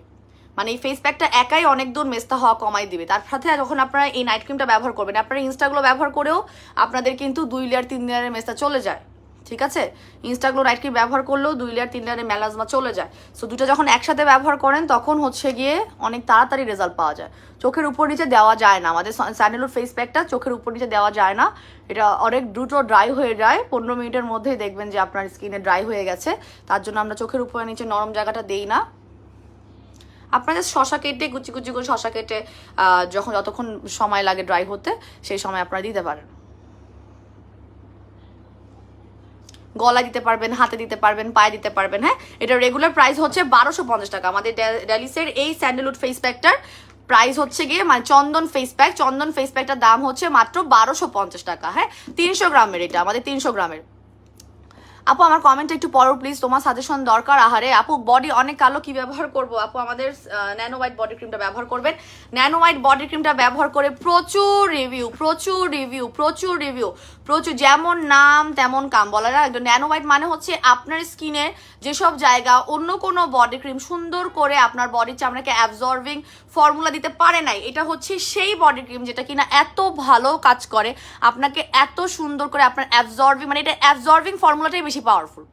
মানে এই ফেস প্যাকটা একাই অনেক দূর মেস্তা হওয়া কমাই দিবে। তার সাথে যখন আপনারা এই নাইট ক্রিমটা ব্যবহার করবেন, আপনারা ইনস্টাগুলো ব্যবহার করেও আপনাদের কিন্তু 2 লেয়ার 3 লেয়ারের মেস্তা চলে যায়, ঠিক আছে। ইনস্টাগ্লো নাইট ক্রিম ব্যবহার করলেও 2 লেয়ার 3 লেয়ারের মেলাজমা চলে যায়। সো দুটো যখন একসাথে ব্যবহার করেন তখন হচ্ছে গিয়ে অনেক তাড়াতাড়ি রেজাল্ট পাওয়া যায়। চোখের উপর নিচে দেওয়া যায় না, আমাদের স্যান্ডেলউড ফেস প্যাকটা চোখের উপর নিচে দেওয়া যায় না, এটা অনেক দ্রুত ড্রাই হয়ে যায়। 15 মিনিটের মধ্যেই দেখবেন যে আপনার স্কিনে ড্রাই হয়ে গেছে। তার জন্য আমরা চোখের উপরে নিচে নরম জায়গাটা দেই না। আপনাদের শশা কেটে কুচি কুচি করে শশা কেটে যতক্ষণ সময় লাগে ড্রাই হতে, সেই সময় আপনারা দিতে পারেন। গলায় দিতে পারবেন, হাতে দিতে পারবেন, পায়ে দিতে পারবেন। হ্যাঁ, এটা রেগুলার প্রাইস হচ্ছে 1250 টাকা। আমাদের ড্যালিসের এই স্যান্ডেলউড ফেস প্যাকটার প্রাইস হচ্ছে গিয়ে, মানে চন্দন ফেস প্যাকটার দাম হচ্ছে মাত্র 1250 টাকা। হ্যাঁ, 300 গ্রামের, এটা আমাদের 300 গ্রামের। আপু আমার কমেন্টটা একটু পড়ো প্লিজ, তোমার সাজেশন দরকার। আহারে আপু বডি অনেক কালো, কি ব্যবহার করব? আপু আমাদের ন্যানো হোয়াইট বডি ক্রিমটা ব্যবহার করবেন। ন্যানো হোয়াইট বডি ক্রিমটা ব্যবহার করে প্রচুর রিভিউ, যেমন নাম তেমন কাম বলা যায়। একদম ন্যানো হোয়াইট মানে হচ্ছে আপনার স্কিনের যেসব জায়গা অন্য কোনো বডি ক্রিম সুন্দর করে আপনার বডির চামড়াকে অ্যাবজর্বিং ফর্মুলা দিতে পারে নাই, এটা হচ্ছে সেই বডি ক্রিম যেটা কিনা এত ভালো কাজ করে, আপনাকে এত সুন্দর করে আপনার অ্যাবজর্বিং, মানে এটা অ্যাবজর্বিং ফর্মুলাটাই বেশি পাওয়ারফুল।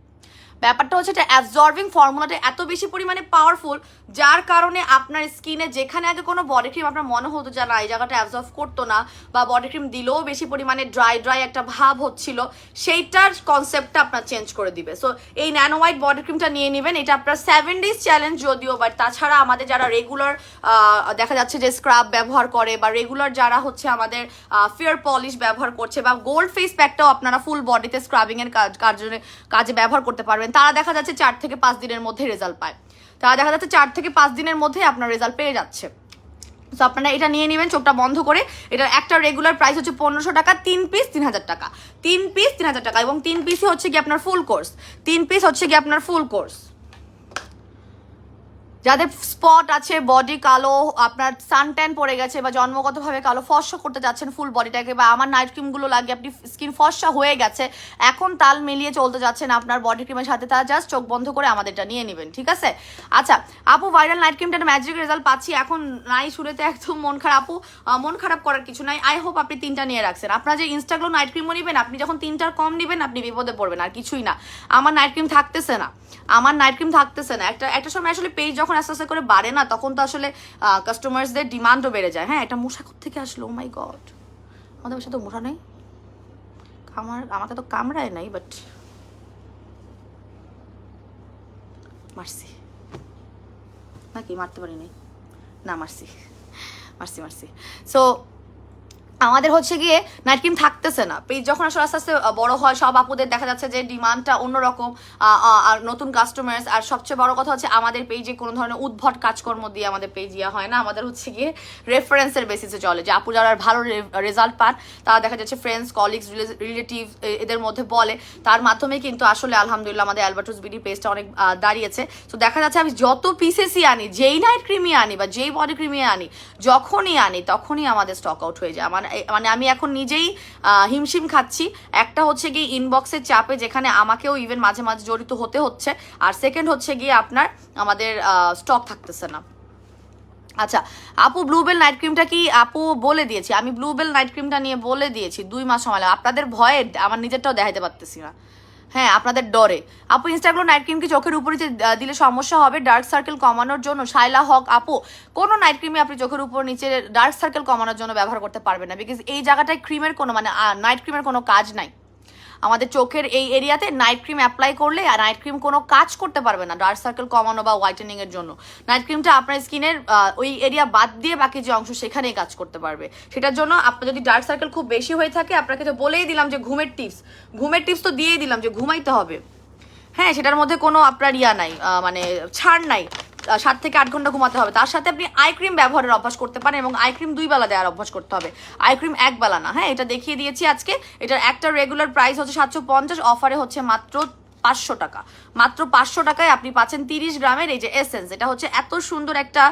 ব্যাপারটা হচ্ছে এটা অ্যাবজর্বিং ফর্মুলাটা এত বেশি পরিমাণে পাওয়ারফুল, যার কারণে আপনার স্কিনে যেখানে আগে কোনো বডি ক্রিম আপনার মনে হতো যে না এই জায়গাটা অ্যাবজর্ব করতো না, বা বডি ক্রিম দিলেও বেশি পরিমাণে ড্রাই একটা ভাব হচ্ছিল, সেইটার কনসেপ্টটা আপনার চেঞ্জ করে দিবে। সো এই ন্যানো হোয়াইট বডি ক্রিমটা নিয়ে নেবেন। এটা আপনার 7 ডেজ চ্যালেঞ্জ যদিও, বাট তাছাড়া আমাদের যারা রেগুলার দেখা যাচ্ছে যে স্ক্রাব ব্যবহার করে, বা রেগুলার যারা হচ্ছে আমাদের ফেয়ার পলিশ ব্যবহার করছে, বা গোল্ড ফেস প্যাকটাও আপনারা ফুল বডিতে স্ক্রাবিংয়ের কাজে ব্যবহার করতে পারবেন, তারা দেখা যাচ্ছে 4 থেকে 5 দিনের মধ্যে রেজাল্ট পায়। তারা দেখা যাচ্ছে 4 থেকে 5 দিনের মধ্যে আপনার রেজাল্ট পেয়ে যাচ্ছে। তো আপনারা এটা নিয়ে নেবেন চোখটা বন্ধ করে। এটার একটা রেগুলার প্রাইস হচ্ছে 1500 টাকা, 3 পিস 3000 টাকা, 3 পিস 3000 টাকা, এবং 3 পিসই হচ্ছে কি আপনার ফুল কোর্স, 3 পিস হচ্ছে কি আপনার ফুল কোর্স। যাদের স্পট আছে, বডি কালো, আপনার সানট্যান পড়ে গেছে, বা জন্মগতভাবে কালো ফর্সা করতে যাচ্ছেন ফুল বডিটাকে, বা আমার নাইট ক্রিমগুলো লাগিয়ে আপনি স্কিন ফর্সা হয়ে গেছে, এখন তাল মিলিয়ে চলতে যাচ্ছেন আপনার বডি ক্রিমের সাথে, তারা জাস্ট চোখ বন্ধ করে আমাদেরটা নিয়ে নেবেন, ঠিক আছে। আচ্ছা আপু ভাইরাল নাইট ক্রিমটা ম্যাজিক রেজাল্ট পাচ্ছি, এখন নাই শুরুতে একদম মন খারাপ। আপু মন খারাপ করার কিছু নাই, আই হোপ আপনি 3টা নিয়ে রাখছেন। আপনার যে ইনস্টাগ্লো নাইট ক্রিমও নেবেন, আপনি যখন 3টার কম নেবেন আপনি বিপদে পড়বেন, আর কিছুই না। আমার নাইট ক্রিম থাকতেছে না, একটা সময় আসলে পেজ যখন আস্তে আস্তে করে বাড়ে না, তখন তো আসলে কাস্টমার্সদের ডিমান্ডও বেড়ে যায়। হ্যাঁ, এটা মশা থেকে আসলো, ও মাই গড, আমাদের বাসায় তো মশা নেই, আমাকে তো কামড়ায় নাই, বাট মারছি নাকি, মারতে পারিনি না, মারছি। সো আমাদের হচ্ছে গিয়ে নাইট ক্রিম থাকতেছে না, পেজ যখন আসলে আস্তে আস্তে বড় হয়, সব আপুদের দেখা যাচ্ছে যে ডিমান্ডটা অন্যরকম, আর নতুন কাস্টমার্স, আর সবচেয়ে বড় কথা হচ্ছে আমাদের পেজে কোনো ধরনের উদ্ভট কাজকর্ম দিয়ে আমাদের পেজ ইয়া হয় না। আমাদের হচ্ছে গিয়ে রেফারেন্সের বেসিসে চলে, যে আপু যারা ভালো রেজাল্ট পান তারা দেখা যাচ্ছে ফ্রেন্ডস, কলিগস, রিলেটিভ এদের মধ্যে বলে, তার মাধ্যমে কিন্তু আসলে আলহামদুলিল্লাহ আমাদের অ্যালবার্টুস বিডি পেজটা অনেক দাঁড়িয়েছে। তো দেখা যাচ্ছে আমি যত পিসেসই আনি, যেই নাইট ক্রিমই আনি বা যেই বডি ক্রিমই আনি, যখনই আনি তখনই আমাদের স্টক আউট হয়ে যায়। মানে আমি এখন নিজেই হিমশিম খাচ্ছি। একটা হচ্ছে গিয়ে ইনবক্সের চাপে, যেখানে আমাকেও ইভেন মাঝে মাঝে জড়িত হতে হচ্ছে, আর সেকেন্ড হচ্ছে গিয়ে আপনার আমাদের স্টক থাকতেছে না। আচ্ছা আপু ব্লুবেল নাইট ক্রিমটা কি আপু বলে দিয়েছি, আমি ব্লুবেল নাইট ক্রিমটা নিয়ে বলে দিয়েছি 2 মাস সময় লাগে, আপনাদের ভয়ে আমার নিজেরটাও দেখাইতে পারতেছি না। হ্যাঁ আপনাদের ডরে। আপু ইনস্টাগ্লো নাইট ক্রিম কি চোখের উপরে যে দিলে সমস্যা হবে ডার্ক সার্কেল কমানোর জন্য? শাইলা হক আপু, কোনো নাইট ক্রিমে আপনি চোখের উপর নিচে ডার্ক সার্কেল কমানোর জন্য ব্যবহার করতে পারবেন না, বিকজ এই জায়গাটায় ক্রিমের কোনো মানে নাইট ক্রিমের কোনো কাজ নাই। আমাদের চোখের এই এরিয়াতে নাইট ক্রিম অ্যাপ্লাই করলে আর নাইট ক্রিম কোনো কাজ করতে পারবে না ডার্ক সার্কেল কমানো বা হোয়াইটেনিং এর জন্য। নাইট ক্রিমটা আপনার স্কিনের ওই এরিয়া বাদ দিয়ে বাকি যে অংশ সেখানেই কাজ করতে পারবে। সেটার জন্য আপনার যদি ডার্ক সার্কেল খুব বেশি হয়ে থাকে, আপনাকে তো বলেই দিলাম যে ঘুমের টিপস তো দিয়েই দিলাম যে ঘুমাইতে হবে। হ্যাঁ সেটার মধ্যে কোনো আপনার নাই, মানে ছাড় নাই। 7 থেকে 8 ঘন্টা ঘুমাতে হবে। তার সাথে আপনি আই ক্রিম ব্যবহারের অভ্যাস করতে পারেন, এবং আই ক্রিম 2 বেলা দেওয়ার অভ্যাস করতে হবে, আই ক্রিম 1 বেলা না। হ্যাঁ এটা দেখিয়ে দিয়েছি আজকে। এটার একটা রেগুলার প্রাইস হচ্ছে 750, অফারে হচ্ছে মাত্র 500 টাকা। মাত্র 500 টাকায় আপনি পাচ্ছেন 30 গ্রামের এই যে এসেন্স। এটা হচ্ছে এত সুন্দর একটা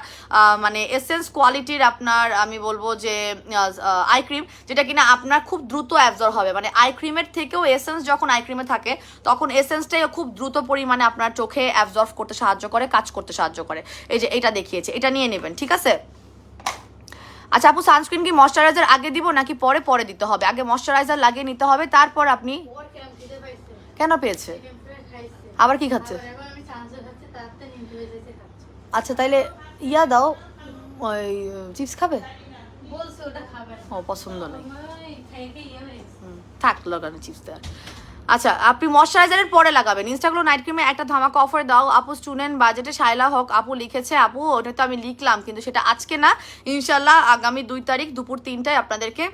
মানে এসেন্স কোয়ালিটির আপনার আমি বলবো যে আই ক্রিম, যেটা কিনা আপনার খুব দ্রুত অ্যাবজর্ব হবে। মানে আই ক্রিমের থেকেও এসেন্স যখন আই ক্রিমে থাকে তখন এসেন্সটাই খুব দ্রুত পরিমাণে আপনার চোখে অ্যাবজর্ব করতে সাহায্য করে, কাজ করতে সাহায্য করে। এই যে এটা দেখিয়েছে, এটা নিয়ে নেবেন, ঠিক আছে? আচ্ছা আপু সানস্ক্রিন কি ময়শ্চারাইজার আগে দিব নাকি পরে পরে দিতে হবে? আগে ময়শ্চারাইজার লাগিয়ে নিতে হবে, তারপর আপনি। কেন পেয়েছে? আবার কি খাচ্ছে? আচ্ছা তাইলে ইয়া দাও, ওই চিপস খাবে? ও পছন্দ নেই, থাক লাগানো চিপস দেওয়ার। আচ্ছা আপনি ময়শ্চারাইজারের পরে লাগাবেন। ইনস্টাগ্লো নাইট ক্রিমে একটা ধামাকা অফার দাও আপু, স্টুডেন্ট বাজেটে। শাইলা হক আপু লিখেছে। আপু ওটা তো আমি লিখলাম, কিন্তু সেটা আজকে না, ইনশাল্লাহ আগামী 2 তারিখ দুপুর 3টায় আপনাদেরকে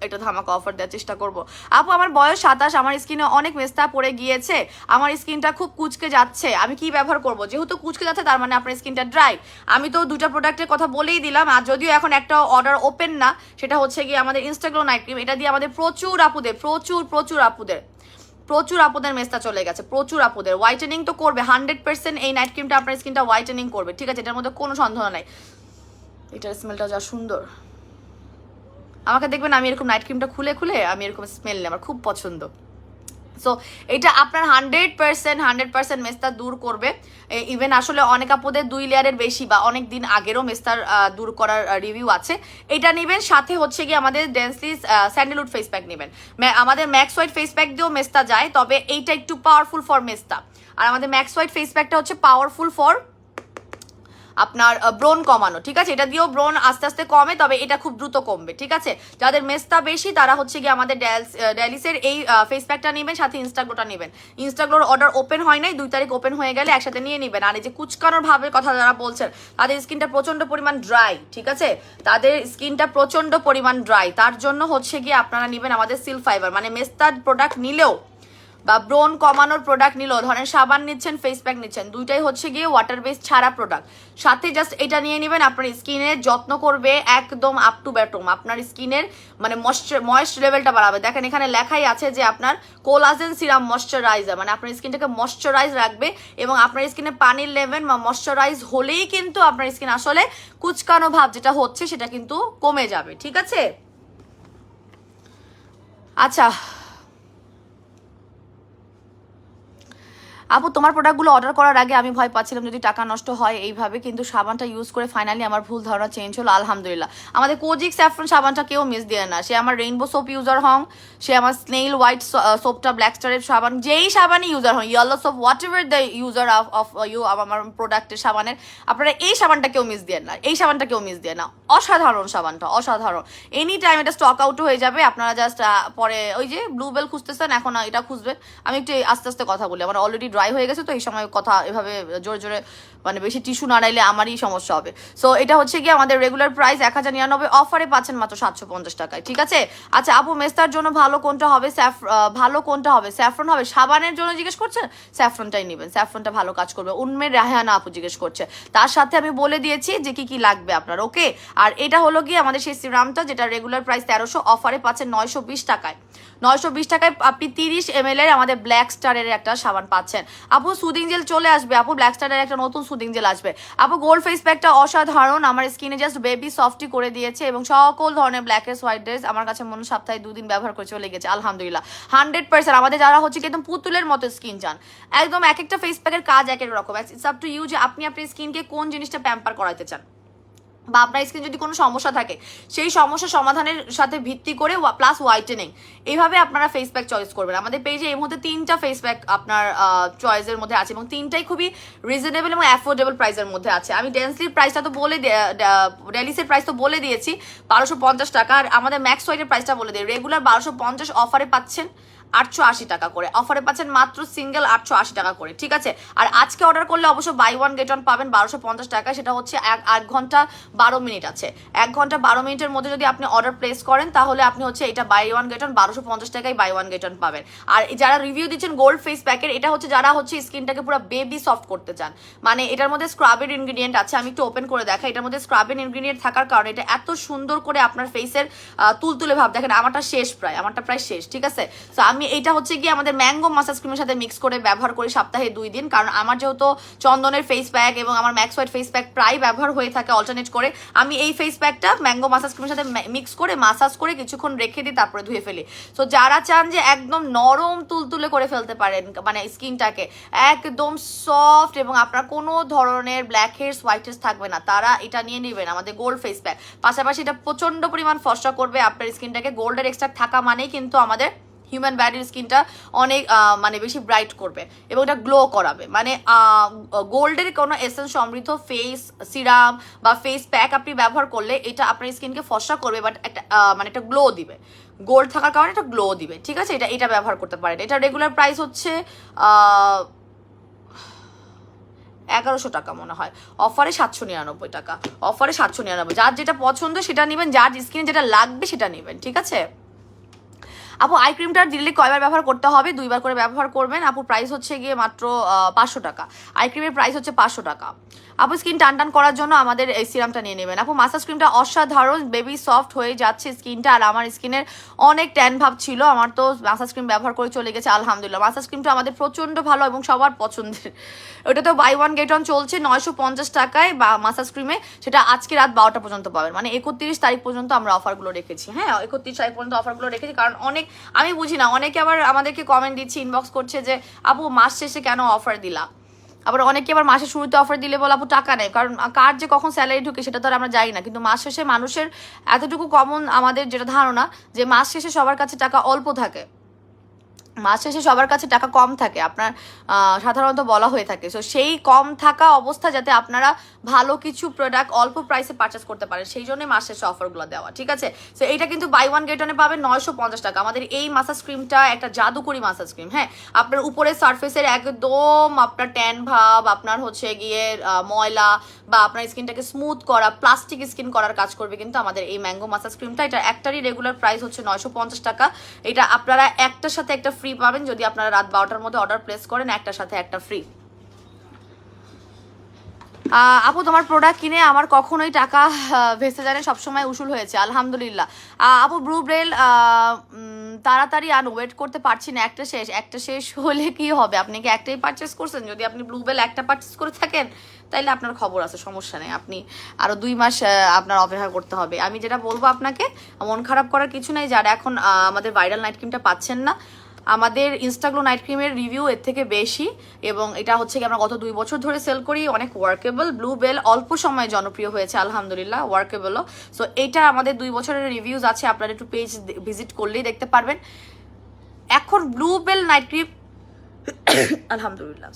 এটা ধামাকা অফার দেওয়ার চেষ্টা করব। আপু আমার বয়স 27, আমার স্কিনে অনেক মেস্তা পড়ে গিয়েছে, আমার স্কিনটা খুব কুচকে যাচ্ছে, আমি কি ব্যবহার করব? যেহেতু কুচকে যাচ্ছে তার মানে আপনার স্কিনটা ড্রাই। আমি তো 2টা প্রোডাক্টের কথা বলেই দিলাম, আর যদিও এখন একটা অর্ডার ওপেন না, সেটা হচ্ছে গিয়ে আমাদের ইনস্টাগ্লো নাইট ক্রিম। এটা দিয়ে আমাদের প্রচুর আপুদের মেস্তা চলে গেছে, প্রচুর আপুদের। হোয়াইটেনিং তো করবে 100%, এই নাইট ক্রিমটা আপনার স্কিনটা হোয়াইটেনিং করবে, ঠিক আছে? এটার মধ্যে কোনো সন্দেহ নাই। এটার স্মেলটা যা সুন্দর, আমাকে দেখবেন আমি এরকম নাইট ক্রিমটা খুলে খুলে আমি এরকম স্মেল নিই, আমার খুব পছন্দ। সো এটা আপনার 100% মেস্তা দূর করবে। ইভেন আসলে অনেক আপুদের 2 লেয়ারের বেশি বা অনেক দিন আগেরও মেস্তার দূর করার রিভিউ আছে। এটা নেবেন, সাথে হচ্ছে গিয়ে আমাদের ডেন্সলি স্যান্ডেলউড ফেস প্যাক নেবেন। আমাদের ম্যাক্স হোয়াইট ফেস প্যাক দিয়েও মেস্তা যায়, তবে এইটা একটু পাওয়ারফুল ফর মেস্তা। আর আমাদের ম্যাক্স হোয়াইট ফেস প্যাকটা হচ্ছে পাওয়ারফুল ফর আপনার ব্রণ কমানো, ঠিক আছে? এটা দিয়েও ব্রণ আস্তে আস্তে কমে, তবে এটা খুব দ্রুত কমবে, ঠিক আছে? যাদের মেস্তা বেশি তারা হচ্ছে গিয়ে আমাদের ডেলিসের এই ফেস প্যাকটা নেবেন, সাথে ইনস্টাগ্লোটা নেবেন। ইনস্টাগ্লোর অর্ডার ওপেন হয় নাই, 2 তারিখ ওপেন হয়ে গেলে একসাথে নিয়ে নেবেন। আর এই যে কুচকানোর ভাবের কথা যারা বলছেন, তাদের স্কিনটা প্রচন্ড পরিমাণ ড্রাই, ঠিক আছে? তাদের স্কিনটা প্রচন্ড পরিমাণ ড্রাই, তার জন্য হচ্ছে গিয়ে আপনারা নেবেন আমাদের সিল ফাইবার। মানে মেস্তার প্রোডাক্ট নিলেও বা ব্রণ কমানোর প্রোডাক্ট নিলেও, ধরেন সাবান নিচ্ছেন, ফেস প্যাক নিচ্ছেন, দুইটাই হচ্ছে গিয়ে ওয়াটার বেস ছাড়া প্রোডাক্ট, সাথে জাস্ট এটা নিয়ে নেবেন। আপনার স্কিনের যত্ন করবে একদম আপ টু ব্যাটম, আপনার স্কিনের মানে ময়েশ্চার লেভেলটা বাড়াবে। দেখেন এখানে লেখাই আছে যে আপনার কোলাজেন সিরাম ময়শ্চারাইজার, মানে আপনার স্কিনটাকে ময়শ্চারাইজ রাখবে, এবং আপনার স্কিনে পানির লেভেল বা ময়শ্চারাইজ হলেই কিন্তু আপনার স্কিন আসলে কুচকানো ভাব যেটা হচ্ছে সেটা কিন্তু কমে যাবে, ঠিক আছে? আচ্ছা আপু তোমার প্রোডাক্টগুলো অর্ডার করার আগে আমি ভয় পাচ্ছিলাম যদি টাকা নষ্ট হয় এইভাবে, কিন্তু সাবানটা ইউজ করে ফাইনালি আমার ভুল ধারণা চেঞ্জ হলো, আলহামদুলিল্লাহ। আমাদের কোজিক স্যাফরন সাবানটা কেউ মিস দিয়ে না, সে আমার রেইনবো সোপ ইউজার হন, সে আমার স্নেইল হোয়াইট সোপটা ব্ল্যাক স্টারের সাবান, যেই সাবানই ইউজার হন, yellow soap, whatever the user of you আমার প্রোডাক্টের সাবানের, আপনারা এই সাবানটা কেউ মিস দিয়ে না, এই সাবানটা কেউ মিস দিয়ে না। অসাধারণ সাবানটা, অসাধারণ। এনি টাইম এটা স্টক আউট হয়ে যাবে, আপনারা জাস্ট পরে ওই যে ব্লু বেল খুঁজতেছেন, এখন এটা খুঁজবেন। আমি একটু আস্তে আস্তে কথা বলি, আমার অলরেডি ড্রাই হয়ে গেছে, তো এই সময় কথা এভাবে জোরে জোরে মানে বেশি টিস্যু নাড়াইলে আমারই সমস্যা হবে। সো এটা হচ্ছে কি আমাদের রেগুলার প্রাইস 1099, অফারে পাচ্ছেন মাত্র 750 টাকায়, ঠিক আছে? আচ্ছা আপু মেস্তার জন্য ভালো কোনটা হবে? স্যাফরন হবে। সাবানের জন্য জিজ্ঞেস করছেন, স্যাফরনটাই নেবেন, স্যাফরনটা ভালো কাজ করবে। উন্মের রাহানা আপু জিজ্ঞেস করছে, তার সাথে আমি বলে দিয়েছি যে কি কি লাগবে আপনার, ওকে? আর এটা হলো গিয়ে আমাদের সেই সিরামটা যেটা রেগুলার প্রাইস 1300, অফারে পাচ্ছেন 920 টাকায়। 920 টাকায় আপনি 30 ml এর আমাদের ব্ল্যাক স্টারের একটা সাবান পাচ্ছেন। আপু সুদিং জেল চলে আসবে, আপু ব্ল্যাক স্টারের একটা নতুন সুদিং জেল আসবে। আপু গোল্ড ফেস প্যাকটা অসাধারণ, আমার স্কিনে জাস্ট বেবি সফটি করে দিয়েছে, এবং সকল ধরনের ব্ল্যাক ড্রেস হোয়াইট ড্রেস আমার কাছে মনে সপ্তাহে 2 দিন ব্যবহার করে চলে গেছে, আলহামদুলিল্লাহ। 100% আমাদের যারা হচ্ছে কি একদম পুতুলের মতো স্কিন চান, একদম এক একটা ফেস প্যাকের কাজ এক এক রকম, ইটস আপ টু ইউ যে আপনি আপনার স্কিনকে কোন জিনিসটা প্যাম্পার করাতে চান। বা আপনার স্কিন যদি কোনো সমস্যা থাকে সেই সমস্যা সমাধানের সাথে ভিত্তি করে প্লাস হোয়াইটেনিং, এইভাবে আপনারা ফেস প্যাক চয়েস করবেন। আমাদের পেজে এই মুহূর্তে 3টা ফেস প্যাক আপনার চয়েসের মধ্যে আছে এবং 3টাই খুবই রিজনেবল এবং অ্যাফোর্ডেবল প্রাইসের মধ্যে আছে। আমি ডেন্সলির প্রাইসটা তো ডেলিসের প্রাইস তো বলে দিয়েছি 1250 টাকা, আর আমাদের ম্যাক্স হোয়াইটের প্রাইসটা বলে দিই। রেগুলার 1250, অফারে পাচ্ছেন 880 টাকা করে, অফারে পাচ্ছেন মাত্র সিঙ্গেল 880 টাকা করে, ঠিক আছে। আর আজকে অর্ডার করলে অবশ্য বাই ওয়ান গেট ওয়ান পাবেন 1250 টাকা, সেটা হচ্ছে 1 ঘন্টা 12 মিনিট আছে। 1 ঘন্টা 12 মিনিটের মধ্যে যদি আপনি অর্ডার প্লেস করেন তাহলে আপনি হচ্ছে এটা বাই ওয়ান গেট ওয়ান 1250 টাকায় বাই ওয়ান গেট ওয়ান পাবেন। আর যারা রিভিউ দিচ্ছেন গোল্ড ফেস প্যাকের, এটা হচ্ছে যারা হচ্ছে স্কিনটাকে পুরো বেবি সফট করতে চান, মানে এটার মধ্যে স্ক্রাবের ইনগ্রিডিয়েন্ট আছে। আমি একটু ওপেন করে দেখাই, এটার মধ্যে স্ক্রাবের ইনগ্রিডিয়েন্ট থাকার কারণে এটা এত সুন্দর করে আপনার ফেসের তুলতুলে ভাব, দেখেন আমারটা প্রায় শেষ, ঠিক আছে। তো আমি এটা হচ্ছে কি আমাদের ম্যাঙ্গো মাসাজ ক্রিমের সাথে মিক্স করে ব্যবহার করি সপ্তাহে 2 দিন, কারণ আমার যেহেতু চন্দনের ফেস প্যাক এবং আমার ম্যাক্স হোয়াইট ফেস প্যাক প্রায় ব্যবহার হয়ে থাকে অল্টারনেট করে, আমি এই ফেস প্যাকটা ম্যাঙ্গো মাসাজ ক্রিমের সাথে মিক্স করে মাসাজ করে কিছুক্ষণ রেখে দিই, তারপরে ধুয়ে ফেলি। তো যারা চান যে একদম নরম তুলতুলে করে ফেলতে পারেন মানে স্কিনটাকে একদম সফট এবং আপনার কোনো ধরনের ব্ল্যাক হেডস হোয়াইট হেডস থাকবে না, তারা এটা নিয়ে নেবেন আমাদের গোল্ড ফেস প্যাক। পাশাপাশি এটা প্রচন্ড পরিমাণ ফর্সা করবে আপনার স্কিনটাকে। গোল্ডের এক্সট্রাক্ট থাকা মানেই কিন্তু আমাদের হিউম্যান বডির স্কিনটা অনেক মানে বেশি ব্রাইট করবে এবং এটা গ্লো করাবে। মানে গোল্ডের কোনো এসেন্স সমৃদ্ধ ফেস সিরাম বা ফেস প্যাক আপনি ব্যবহার করলে এটা আপনার স্কিনকে ফর্সা করবে, বাট একটা মানে একটা গ্লো দিবে, গোল্ড থাকার কারণে এটা গ্লো দিবে, ঠিক আছে। এটা ব্যবহার করতে পারেন। এটা রেগুলার প্রাইস হচ্ছে 1100 টাকা মনে হয়, অফারে 799 টাকা, অফারে 799। যার যেটা পছন্দ সেটা নেবেন, যার স্কিনে যেটা লাগবে সেটা নেবেন, ঠিক আছে। আপু আই ক্রিমটা দিল্লি কয়বার ব্যবহার করতে হবে? 2বার করে ব্যবহার করবেন। আপু প্রাইস হচ্ছে গিয়ে মাত্র 500 টাকা, আই ক্রিমের প্রাইস হচ্ছে 500 টাকা। আপু স্কিন টান করার জন্য আমাদের এই সিরামটা নিয়ে নেবেন। আপু মাসাজ ক্রিমটা অসাধারণ, বেবি সফট হয়ে যাচ্ছে স্কিনটা, আর আমার স্কিনের অনেক ট্যান ভাব ছিল, আমার তো মাসাজ ক্রিম ব্যবহার করে চলে গেছে আলহামদুলিল্লাহ। মাসাজ ক্রিমটা আমাদের প্রচণ্ড ভালো এবং সবার পছন্দের। ওটা তো বাই ওয়ান গেট ওয়ান চলছে 950 টাকায় বা মাসাজ ক্রিমে, সেটা আজকে রাত 12টা পর্যন্ত পাবেন, মানে 31 তারিখ পর্যন্ত আমরা অফারগুলো রেখেছি। হ্যাঁ 31 তারিখ পর্যন্ত অফারগুলো রেখেছি, কারণ অনেক আমি বুঝি না, অনেকে আবার আমাদেরকে কমেন্ট দিচ্ছে, ইনবক্স করছে যে আপু মাস শেষে কেন অফার দিলা, আবার অনেকে আবার মাসের শুরুতে অফার দিলে বলে আপু টাকা নেই, কারণ কার যে কখন স্যালারি ঢুকে সেটা তো আর আমরা জানি না। কিন্তু মাস শেষে মানুষের এতটুকু কমন আমাদের যেটা ধারণা যে মাস শেষে সবার কাছে টাকা অল্প থাকে, মাস শেষে সবার কাছে টাকা কম থাকে, আপনার সাধারণত বলা হয়ে থাকে। সো সেই কম থাকা অবস্থা যাতে আপনারা ভালো কিছু প্রোডাক্ট অল্প প্রাইসে পারচেস করতে পারেন, সেই জন্যই মাস শেষে অফারগুলো দেওয়া, ঠিক আছে। সো এইটা কিন্তু বাই ওয়ান গেট ওয়ানে পাবেন 950 টাকা। আমাদের এই মাসাজ ক্রিমটা একটা জাদুকরি মাসাজ ক্রিম, হ্যাঁ আপনার উপরের সারফেসের একদম আপনার ট্যান ভাব, আপনার হচ্ছে গিয়ে ময়লা বা আপনার স্কিনটাকে স্মুথ করা, প্লাস্টিক স্কিন করার কাজ করবে কিন্তু আমাদের এই ম্যাঙ্গো মাসাজ ক্রিমটা। এটা একটারই রেগুলার প্রাইস হচ্ছে 950 টাকা। এটা আপনারা একটার সাথে একটা ফ্রি পাবেন যদি আপনারা রাত 12টার মধ্যে অর্ডার প্লেস করেন, একটার সাথে একটা ফ্রি। আপু তোমার প্রোডাক্ট কিনে আমার কখনোই টাকা ভেসে যায় না, সবসময় উসুল হয়েছে আলহামদুলিল্লাহ। আপু ব্লু ব্রেল তাড়াতাড়ি ওয়েট করতে পারছি না, একটা শেষ হলে কি হবে? আপনি কি একটাই পারচেস করছেন? যদি আপনি ব্লু বেল একটা পারচেস করে থাকেন তাইলে আপনার খবর আছে, সমস্যা নেই, আপনি আরও 2 মাস আপনার অপেক্ষা করতে হবে। আমি যেটা বলবো আপনাকে, মন খারাপ করার কিছু নেই যারা এখন আমাদের ভাইরাল নাইট ক্রিমটা পাচ্ছেন না। আমাদের ইনস্টাগ্লো নাইট ক্রিমের রিভিউ এর থেকে বেশি, এবং এটা হচ্ছে কি আমরা গত 2 বছর ধরে সেল করি, অনেক ওয়ার্কেবল। ব্লু বেল অল্প সময়ে জনপ্রিয় হয়েছে আলহামদুলিল্লাহ, ওয়ার্কেবলও। সো এটা আমাদের 2 বছরের রিভিউজ আছে, আপনারা একটু পেজ ভিজিট করলেই দেখতে পারবেন। এখন ব্লু বেল নাইট ক্রিম আলহামদুলিল্লাহ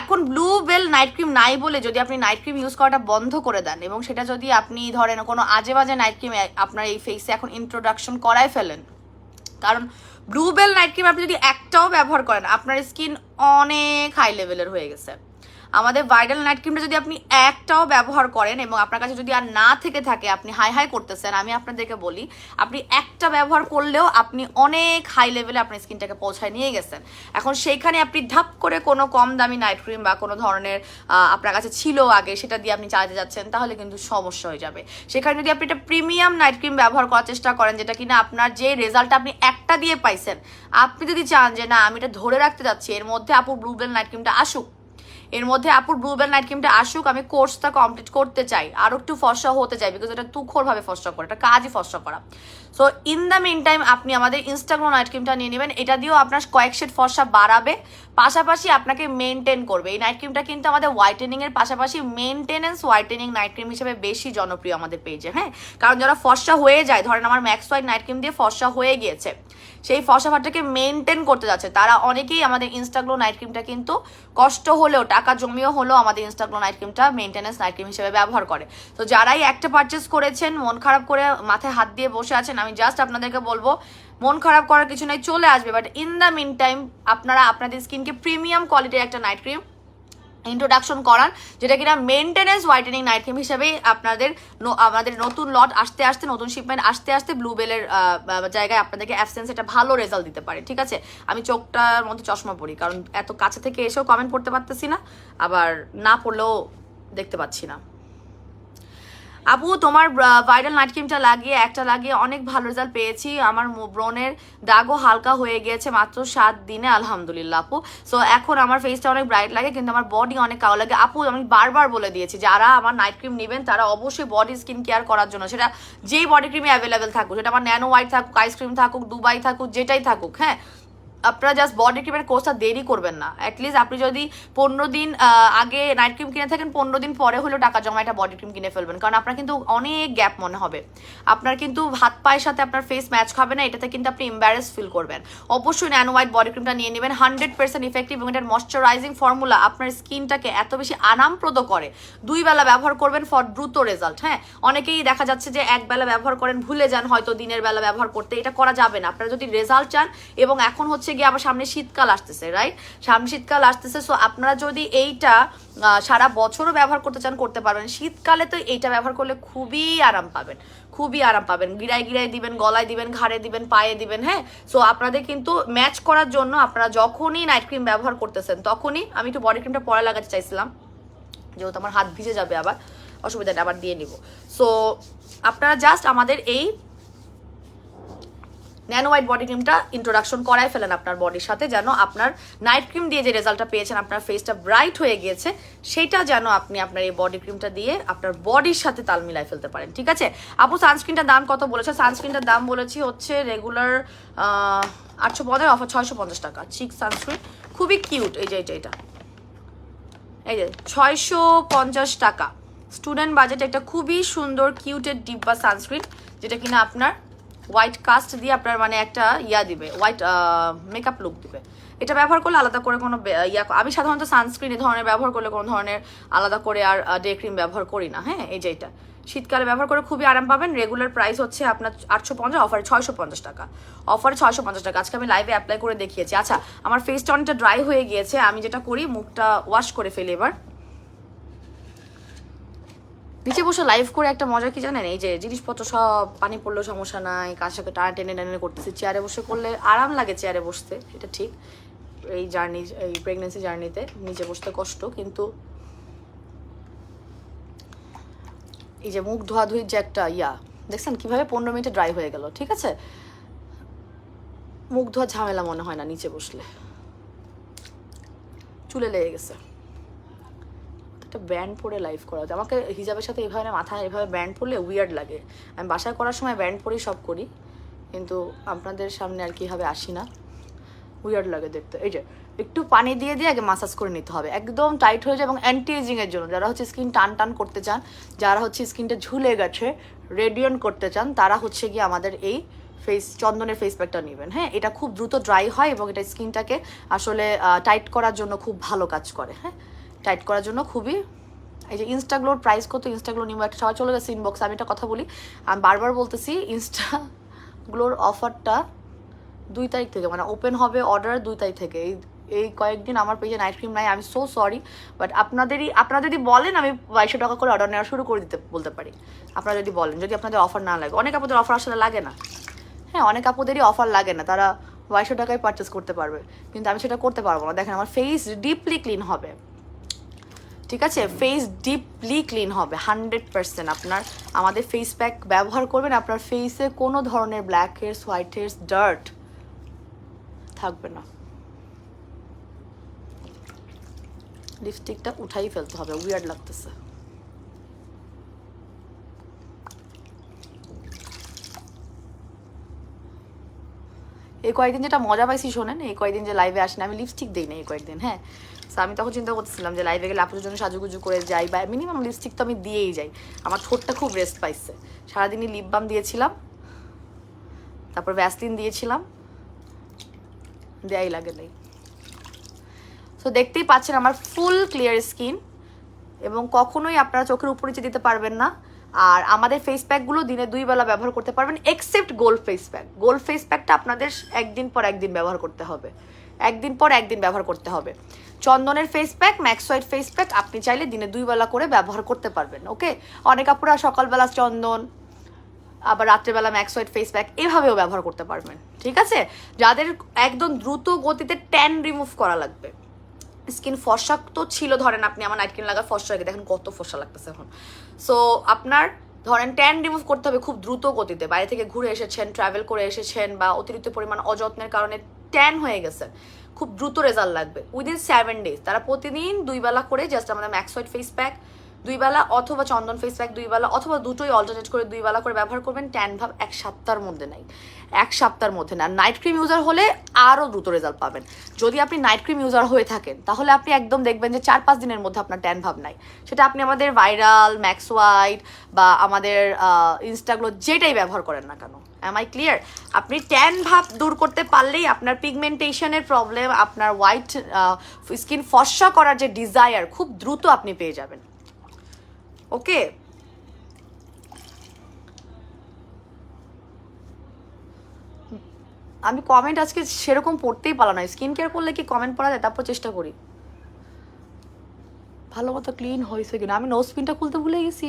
এখন ব্লু বেল নাইট ক্রিম নাই বলে যদি আপনি নাইট ক্রিম ইউজ করাটা বন্ধ করে দেন, এবং সেটা যদি আপনি ধরেন কোনো আজে বাজে নাইট ক্রিম আপনার এই ফেসে এখন ইন্ট্রোডাকশন করাই ফেলেন, কারণ ব্লু বেল নাইট ক্রিম আপনি যদি একটাও ব্যবহার করেন আপনার স্কিন অনেক হাই লেভেলের হয়ে গেছে। আমাদের ভাইরাল নাইট ক্রিমটা যদি আপনি একটাও ব্যবহার করেন এবং আপনার কাছে যদি আর না থেকে থাকে, আপনি হাই করতেছেন, আমি আপনাদেরকে বলি আপনি একটা ব্যবহার করলেও আপনি অনেক হাই লেভেলে আপনার স্কিনটাকে পৌঁছায় নিয়ে গেছেন। এখন সেইখানে আপনি ধাপ করে কোনো কম দামি নাইট ক্রিম বা কোনো ধরনের আপনার কাছে ছিল আগে সেটা দিয়ে আপনি চালাতে যাচ্ছেন, তাহলে কিন্তু সমস্যা হয়ে যাবে। সেখানে যদি আপনি একটা প্রিমিয়াম নাইট ক্রিম ব্যবহার করার চেষ্টা করেন, যেটা কিনা আপনার যে রেজাল্টটা আপনি একটা দিয়ে পাইছেন, আপনি যদি চান যে না আমি এটা ধরে রাখতে যাচ্ছি, এর মধ্যে আপুর ব্লু বেল নাইট ক্রিমটা আসুক, আমি কোর্সটা কমপ্লিট করতে চাই, আরো একটু ফর্সা হতে চাই, বিকজ এটা তুখোরভাবে ফর্সা করে, এটা কাজই ফর্সা করা। So in the meantime আপনি আমাদের ইনস্টাগ্লো নাইট ক্রিমটা নিয়ে নেবেন, এটা দিয়েও আপনার কয়েক শেড ফর্সা বাড়াবে, পাশাপাশি আপনাকে মেনটেন করবে। এই নাইট ক্রিমটা কিন্তু আমাদের হোয়াইটেনিংয়ের পাশাপাশি মেনটেনেন্স হোয়াইটেনিং নাইট ক্রিম হিসেবে বেশি জনপ্রিয় আমাদের পেজে, হ্যাঁ। কারণ যারা ফর্সা হয়ে যায়, ধরেন আমার ম্যাক্স হোয়াইট নাইট ক্রিম দিয়ে ফর্সা হয়ে গিয়েছে, সেই ফর্সা ভাবটাকে মেনটেন করতে যাচ্ছে, তারা অনেকেই আমাদের ইনস্টাগ্লো নাইট ক্রিমটা কিন্তু কষ্ট হলেও, টাকা জমিয়েও হলেও আমাদের ইনস্টাগ্লো নাইট ক্রিমটা মেনটেনেন্স নাইট ক্রিম হিসেবে ব্যবহার করে। তো যারাই একটা পারচেস করেছেন, মন খারাপ করে মাথায় হাত দিয়ে বসে আছেন, আমি জাস্ট আপনাদেরকে বলবো মন খারাপ করার কিছু নাই, চলে আসবে। But in the meantime আপনারা আপনাদের স্কিনকে প্রিমিয়াম কোয়ালিটির একটা নাইট ক্রিম ইন্ট্রোডাকশন করান, যেটা কিনা মেনটেনেন্স হোয়াইটেনিং নাইট ক্রিম হিসেবেই আমাদের নতুন লট আসতে আসতে, নতুন শিপমেন্ট আসতে আসতে ব্লুবেলের জায়গায় আপনাদেরকে অ্যাবসেন্স এটা ভালো রেজাল্ট দিতে পারে, ঠিক আছে। আমি চোখটার মধ্যে চশমা পরি, কারণ এত কাছে থেকে এসেও কমেন্ট পড়তে পারতেছি না, আবার না পড়লেও দেখতে পাচ্ছি না। আপু তোমার ভাইরাল নাইট ক্রিমটা লাগিয়ে অনেক ভালো রেজাল্ট পেয়েছি, আমার ব্রণের দাগও হালকা হয়ে গিয়েছে মাত্র 7 দিনে, আলহামদুলিল্লাহ আপু। সো এখন আমার ফেসটা অনেক ব্রাইট লাগে, কিন্তু আমার বডি অনেক কালো লাগে। আপু আমি বারবার বলে দিয়েছি, যারা আমার নাইট ক্রিম নেবেন তারা অবশ্যই বডি স্কিন কেয়ার করার জন্য, সেটা যেই বডি ক্রিমে অ্যাভেলেবেল থাকুক, সেটা আমার ন্যানো হোয়াইট থাকুক, আইসক্রিম থাকুক, দুবাই থাকুক, যেটাই থাকুক, হ্যাঁ, আপনারা জাস্ট বডি ক্রিমের কোর্সটা দেরি করবেন না। অ্যাটলিস্ট আপনি যদি 15 দিন আগে নাইট ক্রিম কিনে থাকেন, 15 দিন পরে হলেও টাকা জমা একটা বডি ক্রিম কিনে ফেলবেন, কারণ আপনার কিন্তু অনেক গ্যাপ মনে হবে, আপনার কিন্তু হাত পায়ের সাথে আপনার ফেস ম্যাচ খাবে না, এটাতে কিন্তু আপনি এম্বারেস ফিল করবেন। অবশ্যই ন্যানো হোয়াইট বডি ক্রিমটা নিয়ে নেবেন, 100% ইফেক্টিভ, এবং এটার ময়শ্চারাইজিং ফর্মুলা আপনার স্কিনটাকে এত বেশি আরামপ্রদ করে। 2 বেলা ব্যবহার করবেন ফর দ্রুত রেজাল্ট, হ্যাঁ। অনেকেই দেখা যাচ্ছে যে 1 বেলা ব্যবহার করেন, ভুলে যান হয়তো দিনের বেলা ব্যবহার করতে, এটা করা যাবে না। আপনারা যদি রেজাল্ট চান, এবং এখন হচ্ছে গিয়ে আবার সামনে শীতকাল আসতেছে, রাইট, সামনে শীতকাল আসতেছে, সো আপনারা যদি এইটা সারা বছরও ব্যবহার করতে চান করতে পারবেন, শীতকালে তো এইটা ব্যবহার করলে খুবই আরাম পাবেন, খুবই আরাম পাবেন। গিরায় গিরায় দিবেন, গলায় দিবেন, ঘাড়ে দিবেন, পায়ে দিবেন, হ্যাঁ। সো আপনাদের কিন্তু ম্যাচ করার জন্য আপনারা যখনই নাইট ক্রিম ব্যবহার করতেছেন তখনই, আমি একটু বডি ক্রিমটা পরে লাগাতে চাইছিলাম, যেহেতু আমার হাত ভিজে যাবে, আবার অসুবিধা নেই, আবার দিয়ে নিব। সো আপনারা জাস্ট আমাদের এই ন্যানো হোয়াইট বডি ক্রিমটা ইন্ট্রোডাকশন করাই ফেলেন আপনার বডির সাথে, যেন আপনার নাইট ক্রিম দিয়ে যে রেজাল্টটা পেয়েছেন, আপনার ফেসটা ব্রাইট হয়ে গিয়েছে, সেটা যেন আপনি আপনার এই বডি ক্রিমটা দিয়ে আপনার বডির সাথে তাল মিলাই ফেলতে পারেন, ঠিক আছে। আপু সানস্ক্রিনটার দাম কত বলেছে? সানস্ক্রিনটার দাম বলেছি হচ্ছে রেগুলার 850, অফার 650 টাকা। চিক সানস্ক্রিন খুবই কিউট, এই যে এটা এই যে 650 টাকা স্টুডেন্ট বাজেট, একটা খুবই সুন্দর কিউটেড ডিব্বা সানস্ক্রিন, যেটা কিনা আপনার হোয়াইট কাস্ট দিয়ে আপনার মানে একটা দিবে, হোয়াইট মেকআপ লুক দিবে। এটা ব্যবহার করলে আলাদা করে কোনো আমি সাধারণত সানস্ক্রিন এই ধরনের ব্যবহার করলে কোনো ধরনের আলাদা করে আর ডে ক্রিম ব্যবহার করি না, হ্যাঁ। এই যে এটা শীতকালে ব্যবহার করে খুবই আরাম পাবেন। রেগুলার প্রাইস হচ্ছে আপনার 850, অফারে 650 টাকা, অফারে 650 টাকা। আজকে আমি লাইভে অ্যাপ্লাই করে দেখিয়েছি। আচ্ছা, আমার ফেসটা অনেকটা ড্রাই হয়ে গিয়েছে, আমি যেটা করি মুখটা ওয়াশ করে ফেলি। এবার নিচে বসে লাইভ করে একটা মজা কি জানেন, এই যে জিনিসপত্র সব পানি পড়লেও সমস্যা নাই, কার সাথে টানা টেনে করতেছি, চেয়ারে বসে করলে আরাম লাগে চেয়ারে বসতে, এটা ঠিক। এই জার্নি, এই প্রেগনেন্সি জার্নিতে নিচে বসতে কষ্ট, কিন্তু এই যে মুখ ধোয়াধুয়ির যে একটা দেখছেন কিভাবে 15 মিনিটে ড্রাই হয়ে গেল, ঠিক আছে। মুখ ধোয়া ঝামেলা মনে হয় না নিচে বসলে। চুলে লেগে গেছে, একটা ব্যান্ড পরে লাইভ করা হতো। আমাকে হিজাবের সাথে এভাবে মাথায় এভাবে ব্যান্ড পরলে উইয়ার্ড লাগে। আমি বাসায় করার সময় ব্যান্ড পরেই সব করি, কিন্তু আপনাদের সামনে আর কিভাবে আসি না, উইয়ার্ড লাগে দেখতে। এই যে একটু পানি দিয়ে আগে মাসাজ করে নিতে হবে, একদম টাইট হয়ে যায়। এবং অ্যান্টি এজিংয়ের জন্য যারা হচ্ছে স্কিন টান করতে চান, যারা হচ্ছে স্কিনটা ঝুলে গেছে রেডিয়েন্ট করতে চান, তারা হচ্ছে গিয়ে আমাদের এই চন্দনের ফেস প্যাকটা নেবেন, হ্যাঁ। এটা খুব দ্রুত ড্রাই হয় এবং এটা স্কিনটাকে আসলে টাইট করার জন্য খুব ভালো কাজ করে, হ্যাঁ, টাইট করার জন্য খুবই। এই যে ইনস্টাগ্লোর প্রাইস কত? ইনস্টাগ্লো নিব একটা, সবাই চলে গেছে ইনবক্স। আমি একটা কথা বলি, আমি বারবার বলতেছি, ইনস্টাগ্লোর অফারটা 2 তারিখ থেকে, মানে ওপেন হবে অর্ডার 2 তারিখ থেকে। এই কয়েকদিন আমার পেজে নাইট ক্রিম নাই, আমি সো সরি। বাট আপনারা যদি বলেন, আমি 2200 টাকা করে অর্ডার নেওয়া শুরু করে বলতে পারি। আপনারা যদি বলেন, যদি আপনাদের অফার না লাগে। অনেক আপুদের অফার আসলে লাগে না, হ্যাঁ, অনেক আপুদেরই অফার লাগে না, তারা 2200 টাকায় পারচেস করতে পারবে, কিন্তু আমি সেটা করতে পারবো না। দেখেন আমার ফেস ডিপলি ক্লিন হবে, ঠিক আছে, ফেস ডিপলি ক্লিন হবে 100%। আপনার আমাদের ফেস প্যাক ব্যবহার করবেন, আপনার ফেসে কোনো ধরনের black hairs, white hairs, dirt থাকবে না। লিপস্টিকটা উঠাই ফেলতে হবে, উইয়ার্ড লাগতেছে। কয়েকদিন যেটা মজা পাইছি শোনেন, এই কয়েকদিন যে লাইভে আসেন আমি লিপস্টিক দিই না এই কয়েকদিন, হ্যাঁ। তো আমি তখন চিন্তা করতেছিলাম যে লাইভে গেলে আপুদের জন্য সাজুগুজু করে যাই, বা মিনিমাম লিপস্টিক তো আমি দিয়েই যাই। আমার ঠোঁটটা খুব রেস্ট পাইছে, সারাদিনই লিপ বাম দিয়েছিলাম, তারপর ভ্যাসলিন দিয়েছিলাম, দেয়াই লাগে নাই। তো দেখতেই পাচ্ছেন আমার ফুল ক্লিয়ার স্কিন, এবং কখনোই আপনারা চোখের উপর নিচে দিতে পারবেন না। আর আমাদের ফেস প্যাকগুলো দিনে 2 বেলা ব্যবহার করতে পারবেন, except gold face pack. Gold face প্যাকটা আপনাদের একদিন পর একদিন ব্যবহার করতে হবে, একদিন পর একদিন ব্যবহার করতে হবে। চন্দনের face pack, max white face pack আপনি চাইলে দিনে 2 বেলা করে ব্যবহার করতে পারবেন, ওকে। অনেক আপুরা সকালবেলা চন্দন, আবার রাত্রেবেলা ম্যাক্স হোয়াইট ফেস প্যাক এভাবেও ব্যবহার করতে পারবেন, ঠিক আছে। যাদের একদম দ্রুত গতিতে ট্যান রিমুভ করা লাগবে, স্কিন ফর্সা তো ছিল, ধরেন আপনি আমার নাইট ক্রিম লাগা ফর্সা লাগে, দেখেন কত ফর্সা লাগতেছে এখন। সো আপনার ধরেন ট্যান রিমুভ করতে হবে খুব দ্রুত গতিতে, বাইরে থেকে ঘুরে এসেছেন, ট্রাভেল করে এসেছেন, বা অতিরিক্ত পরিমাণ অযত্নের কারণে ট্যান হয়ে গেছে, খুব দ্রুত রেজাল্ট লাগবে উইদিন 7 days। তারা প্রতিদিন 2 বেলা করে জাস্ট আমাদের ম্যাক্স হোয়াইট ফেস প্যাক 2 বেলা, অথবা চন্দন ফেস প্যাক 2 বেলা, অথবা দুটোই অল্টারনেট করে 2 বেলা করে ব্যবহার করবেন। ট্যান ভাব 1 সপ্তাহের মধ্যে নাই, 1 সপ্তাহের মধ্যে না। নাইট ক্রিম ইউজার হলে আরও দ্রুত রেজাল্ট পাবেন। যদি আপনি নাইট ক্রিম ইউজার হয়ে থাকেন তাহলে আপনি একদম দেখবেন যে 4-5 দিনের মধ্যে আপনার ট্যান ভাব নাই। সেটা আপনি আমাদের ভাইরাল, ম্যাক্স হোয়াইট বা আমাদের ইনস্টাগ্লো যেটাই ব্যবহার করেন না কেন, এম আই ক্লিয়ার? আপনি ট্যান ভাব দূর করতে পারলেই আপনার পিগমেন্টেশনের প্রবলেম, আপনার হোয়াইট স্কিন ফর্সা করার যে ডিজায়ার খুব দ্রুত আপনি পেয়ে যাবেন, ওকে। আমি কমেন্ট আজকে সেরকম পড়তেই পারলাম না, স্কিন কেয়ার করলে কি কমেন্ট পড়া যায়? তারপর চেষ্টা করি। ভালো মতো ক্লিন হয়েছে কিনা, আমি নোজ পিনটা খুলতে ভুলে গেছি।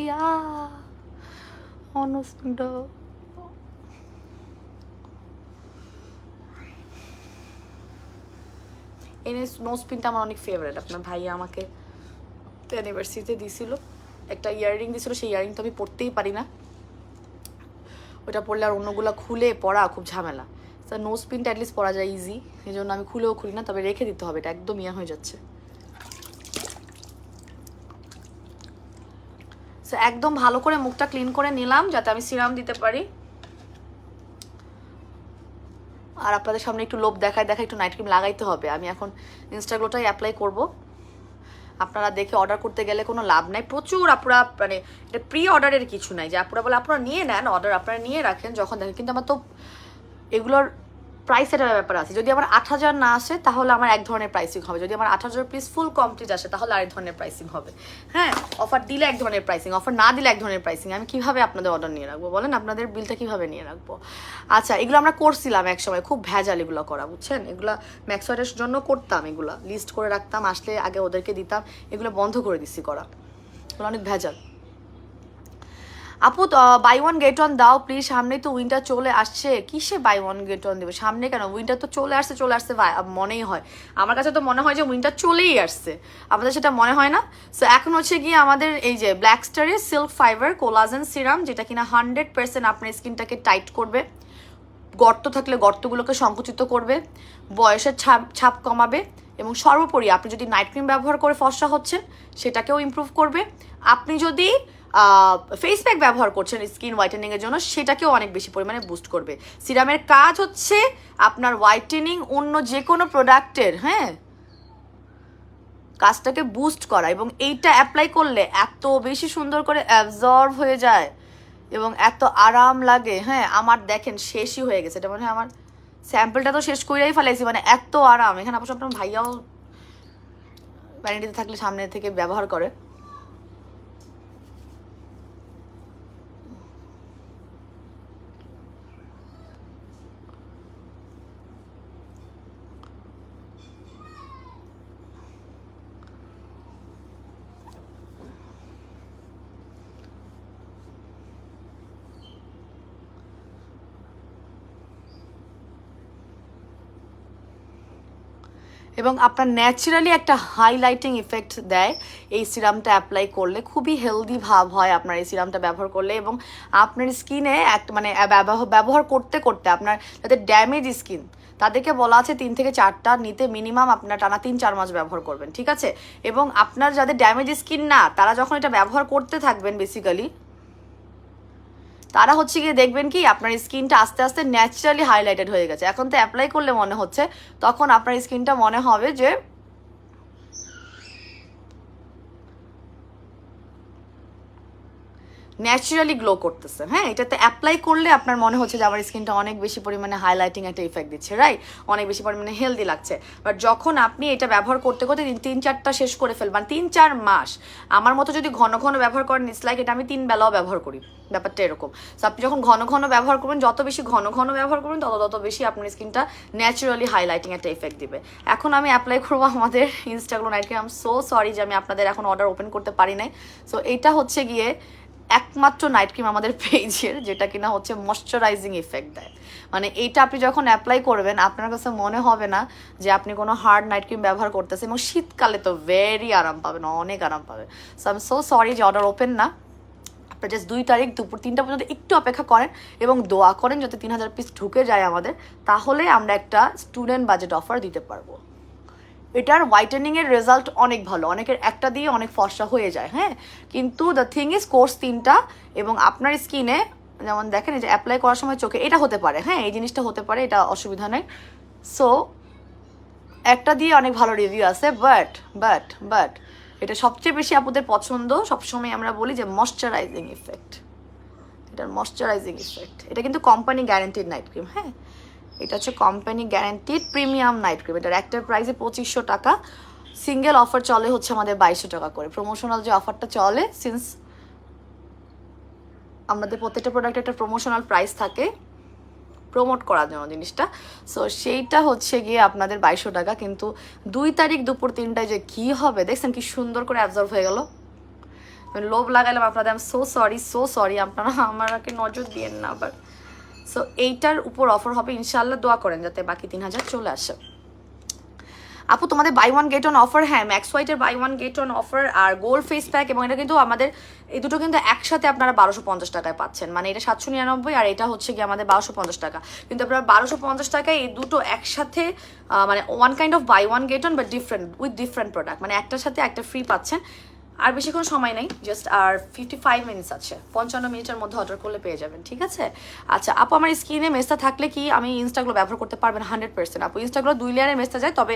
নোজ পিনটা এই নোজ পিনটা আমার অনেক ফেভারিট। আপনার ভাইয়া আমাকে ইউনিভার্সিটিতে দিয়েছিল, একটা ইয়াররিং দিয়েছিল, সেই ইয়াররিং তো আমি পড়তেই পারি না, ওটা পড়লে আর অন্যগুলো খুলে পড়া খুব ঝামেলা। তো নোজ পিনটা অ্যাটলিস্ট পরা যায় ইজি, এই জন্য আমি খুলেও খুলি না, তবে রেখে দিতে হবে, এটা একদম ইয়া হয়ে যাচ্ছে। সো একদম ভালো করে মুখটা ক্লিন করে নিলাম যাতে আমি সিরাম দিতে পারি। আর আপনাদের সামনে একটু লোভ দেখায় একটু নাইট ক্রিম লাগাইতে হবে। আমি এখন ইনস্টাগ্লোটাই অ্যাপ্লাই করব। আপনারা দেখে অর্ডার করতে গেলে কোনো লাভ নাই, প্রচুর আপুরা, মানে এটা প্রি অর্ডারের কিছু নাই যে আপুরা বলে আপনারা নিয়ে নেন অর্ডার, আপনারা নিয়ে রাখেন যখন দেখেন। কিন্তু আমার তো এগুলোর প্রাইসের ব্যাপার আছে। যদি আমার 8,000 না আসে তাহলে আমার এক ধরনের প্রাইসিং হবে, যদি আমার 8,000 পিস ফুল কমপ্লিট আসে তাহলে আরেক ধরনের প্রাইসিং হবে, হ্যাঁ। অফার দিলে এক ধরনের প্রাইসিং, অফার না দিলে এক ধরনের প্রাইসিং। আমি কিভাবে আপনাদের অর্ডার নিয়ে রাখবো বলেন? আপনাদের বিলটা কিভাবে নিয়ে রাখবো? আচ্ছা, এগুলো আমরা করছিলাম এক সময়, খুব ভেজাল এগুলো করা, বুঝছেন। এগুলো ম্যাক্স হোয়াইটের জন্য করতাম, এগুলো লিস্ট করে রাখতাম, আসলে আগে ওদেরকে দিতাম। এগুলো বন্ধ করে দিচ্ছি করা, এগুলো অনেক ভেজাল। আপু বাই ওয়ান গেট ওয়ান দাও প্লিজ, সামনেই তো উইন্টার চলে আসছে। কিসে বাই ওয়ান গেট ওয়ান দেবে? সামনে কেন? উইন্টার তো চলে আসছে মনেই হয়, আমার কাছে তো মনে হয় যে উইন্টার চলেই আসছে, আমাদের সেটা মনে হয় না। সো এখন হচ্ছে গিয়ে আমাদের এই যে ব্ল্যাক স্টারের সিল্ক ফাইবার কোলাজেন সিরাম, যেটা কিনা 100% আপনার স্কিনটাকে টাইট করবে, গর্ত থাকলে গর্তগুলোকে সংকুচিত করবে, বয়সের ছাপ কমাবে, এবং সর্বোপরি আপনি যদি নাইট ক্রিম ব্যবহার করে ফর্সা হচ্ছেন সেটাকেও ইমপ্রুভ করবে। আপনি যদি ফেস প্যাক ব্যবহার করছেন স্কিন হোয়াইটেনিংয়ের জন্য সেটাকেও অনেক বেশি পরিমাণে বুস্ট করবে। সিরামের কাজ হচ্ছে আপনার হোয়াইটেনিং অন্য যে কোনো প্রোডাক্টের, হ্যাঁ, কাজটাকে বুস্ট করা, এবং এইটা অ্যাপ্লাই করলে এত বেশি সুন্দর করে অ্যাবজর্ব হয়ে যায় এবং এত আরাম লাগে। হ্যাঁ, আমার দেখেন শেষই হয়ে গেছে, এটা মানে আমার স্যাম্পলটা তো শেষ করেই ফেলাইছি, মানে এত আরাম। এখানে অবশ্য আপনার ভাইয়াও ভ্যানিটিতে থাকলে সামনে থেকে ব্যবহার করে। এবং আপনার ন্যাচারালি একটা হাইলাইটিং ইফেক্ট দেয় এই সিরামটা অ্যাপ্লাই করলে, খুবই হেলদি ভাব হয় আপনার এই সিরামটা ব্যবহার করলে। এবং আপনার স্কিনে মানে ব্যবহার করতে করতে আপনার যাদের ড্যামেজ স্কিন তাদেরকে বলা আছে 3 থেকে 4টা নিতে মিনিমাম আপনার টানা 3-4 মাস ব্যবহার করবেন, ঠিক আছে। এবং আপনার যাদের ড্যামেজ স্কিন না, তারা যখন এটা ব্যবহার করতে থাকবেন বেসিক্যালি তারা হচ্ছে গিয়ে দেখবেন কি আপনার স্কিনটা আস্তে আস্তে ন্যাচারালি হাইলাইটেড হয়ে গেছে। এখন তো অ্যাপ্লাই করলে মনে হচ্ছে, তখন আপনার স্কিনটা মনে হবে যে ন্যাচারালি গ্লো করতেছে। হ্যাঁ, এটাতে অ্যাপ্লাই করলে আপনার মনে হচ্ছে যে আমার স্কিনটা অনেক বেশি পরিমাণে হাইলাইটিং একটা ইফেক্ট দিচ্ছে, রাইট, অনেক বেশি পরিমাণে হেলদি লাগছে। বাট যখন আপনি এটা ব্যবহার করতে করতে 3-4টা শেষ করে ফেলবেন, 3-4 মাস আমার মতো যদি ঘন ঘন ব্যবহার করেন, ইটস লাইক এটা আমি 3 বেলাও ব্যবহার করি, ব্যাপারটা এরকম। সো আপনি যখন ঘন ঘন ব্যবহার করবেন, যত বেশি ঘন ঘন ব্যবহার করবেন তত বেশি আপনার স্কিনটা ন্যাচারালি হাইলাইটিং একটা ইফেক্ট দিবে। এখন আমি অ্যাপ্লাই করবো আমাদের Instaglow night cream. I am so sorry যে আমি আপনাদের এখন অর্ডার ওপেন করতে পারি নাই। সো এইটা হচ্ছে গিয়ে একমাত্র নাইট ক্রিম আমাদের পেজের, যেটা কিনা হচ্ছে ময়শ্চারাইজিং ইফেক্ট দেয়। মানে এইটা আপনি যখন অ্যাপ্লাই করবেন আপনার কাছে মনে হবে না যে আপনি কোনো হার্ড নাইট ক্রিম ব্যবহার করতেছেন, এবং শীতকালে তো ভেরি আরাম পাবেন, অনেক আরাম পাবেন। So I am so sorry যে অর্ডার ওপেন না। আপনার জাস্ট 2 তারিখ দুপুর 3টা পর্যন্ত একটু অপেক্ষা করেন এবং দোয়া করেন যাতে 3000 পিস ঢুকে যায় আমাদের, তাহলে আমরা একটা স্টুডেন্ট বাজেট অফার দিতে পারবো। এটার হোয়াইটেনিংয়ের রেজাল্ট অনেক ভালো, অনেকের একটা দিয়ে অনেক ফর্সা হয়ে যায়। হ্যাঁ, কিন্তু দ্য থিং ইজ কোর্স 3টা, এবং আপনার স্কিনে যেমন দেখেন এই যে অ্যাপ্লাই করার সময় চোখে এটা হতে পারে, হ্যাঁ এই জিনিসটা হতে পারে, এটা অসুবিধা নেই। সো একটা দিয়ে অনেক ভালো রিভিউ আছে, বাট এটা সবচেয়ে বেশি আপুদের পছন্দ, সবসময় আমরা বলি যে ময়শ্চারাইজিং ইফেক্ট, এটার ময়শ্চারাইজিং ইফেক্ট। এটা কিন্তু কোম্পানি গ্যারান্টিড নাইট ক্রিম। হ্যাঁ, এটা হচ্ছে company guaranteed premium night cream. এটার একটার প্রাইসে 2500 টাকা, সিঙ্গেল অফার চলে হচ্ছে আমাদের 2200 টাকা করে। প্রমোশনাল যে অফারটা চলে, সিন্স আমাদের প্রত্যেকটা প্রোডাক্ট একটা প্রমোশনাল প্রাইস থাকে প্রমোট করার জন্য জিনিসটা, সো সেইটা হচ্ছে গিয়ে আপনাদের 2200 টাকা। কিন্তু 2 তারিখ দুপুর 3টায় যে কী হবে দেখছেন, কি সুন্দর করে অ্যাবজর্ব হয়ে গেল। লোভ লাগাইলাম আপনাদের, আই এম সো সরি, আপনারা আমাকে নজর দিয়েন না আবার। সো এইটার উপর অফার হবে ইনশাল্লাহ, দোয়া করেন যাতে বাকি 3000 চলে আসে। আপু তোমাদের buy one get one offer, হ্যাঁ ম্যাক্স হোয়াইটের buy one get one offer আর গোল্ড ফেস প্যাক, এবং এটা কিন্তু আমাদের এই দুটো কিন্তু একসাথে আপনারা 1250 টাকায় পাচ্ছেন। মানে এটা 799 আর এটা হচ্ছে কি আমাদের 1250 টাকা, কিন্তু আপনারা 1250 টাকায় এই দুটো একসাথে মানে one kind of buy one get one but different with different product, মানে একটার সাথে একটা ফ্রি পাচ্ছেন। আর বেশিক্ষণ সময় নেই, জাস্ট আর 55 মিনিটস আছে, 55 মিনিটের মধ্যে অর্ডার করলে পেয়ে যাবেন, ঠিক আছে। আচ্ছা আপু, আমার স্কিনে মেস্তা থাকলে কি আমি ইনস্টাগ্লো ব্যবহার করতে পারবেন? 100% আপু, ইনস্টাগ্লো 2 লেয়ারের মেস্তা যায়, তবে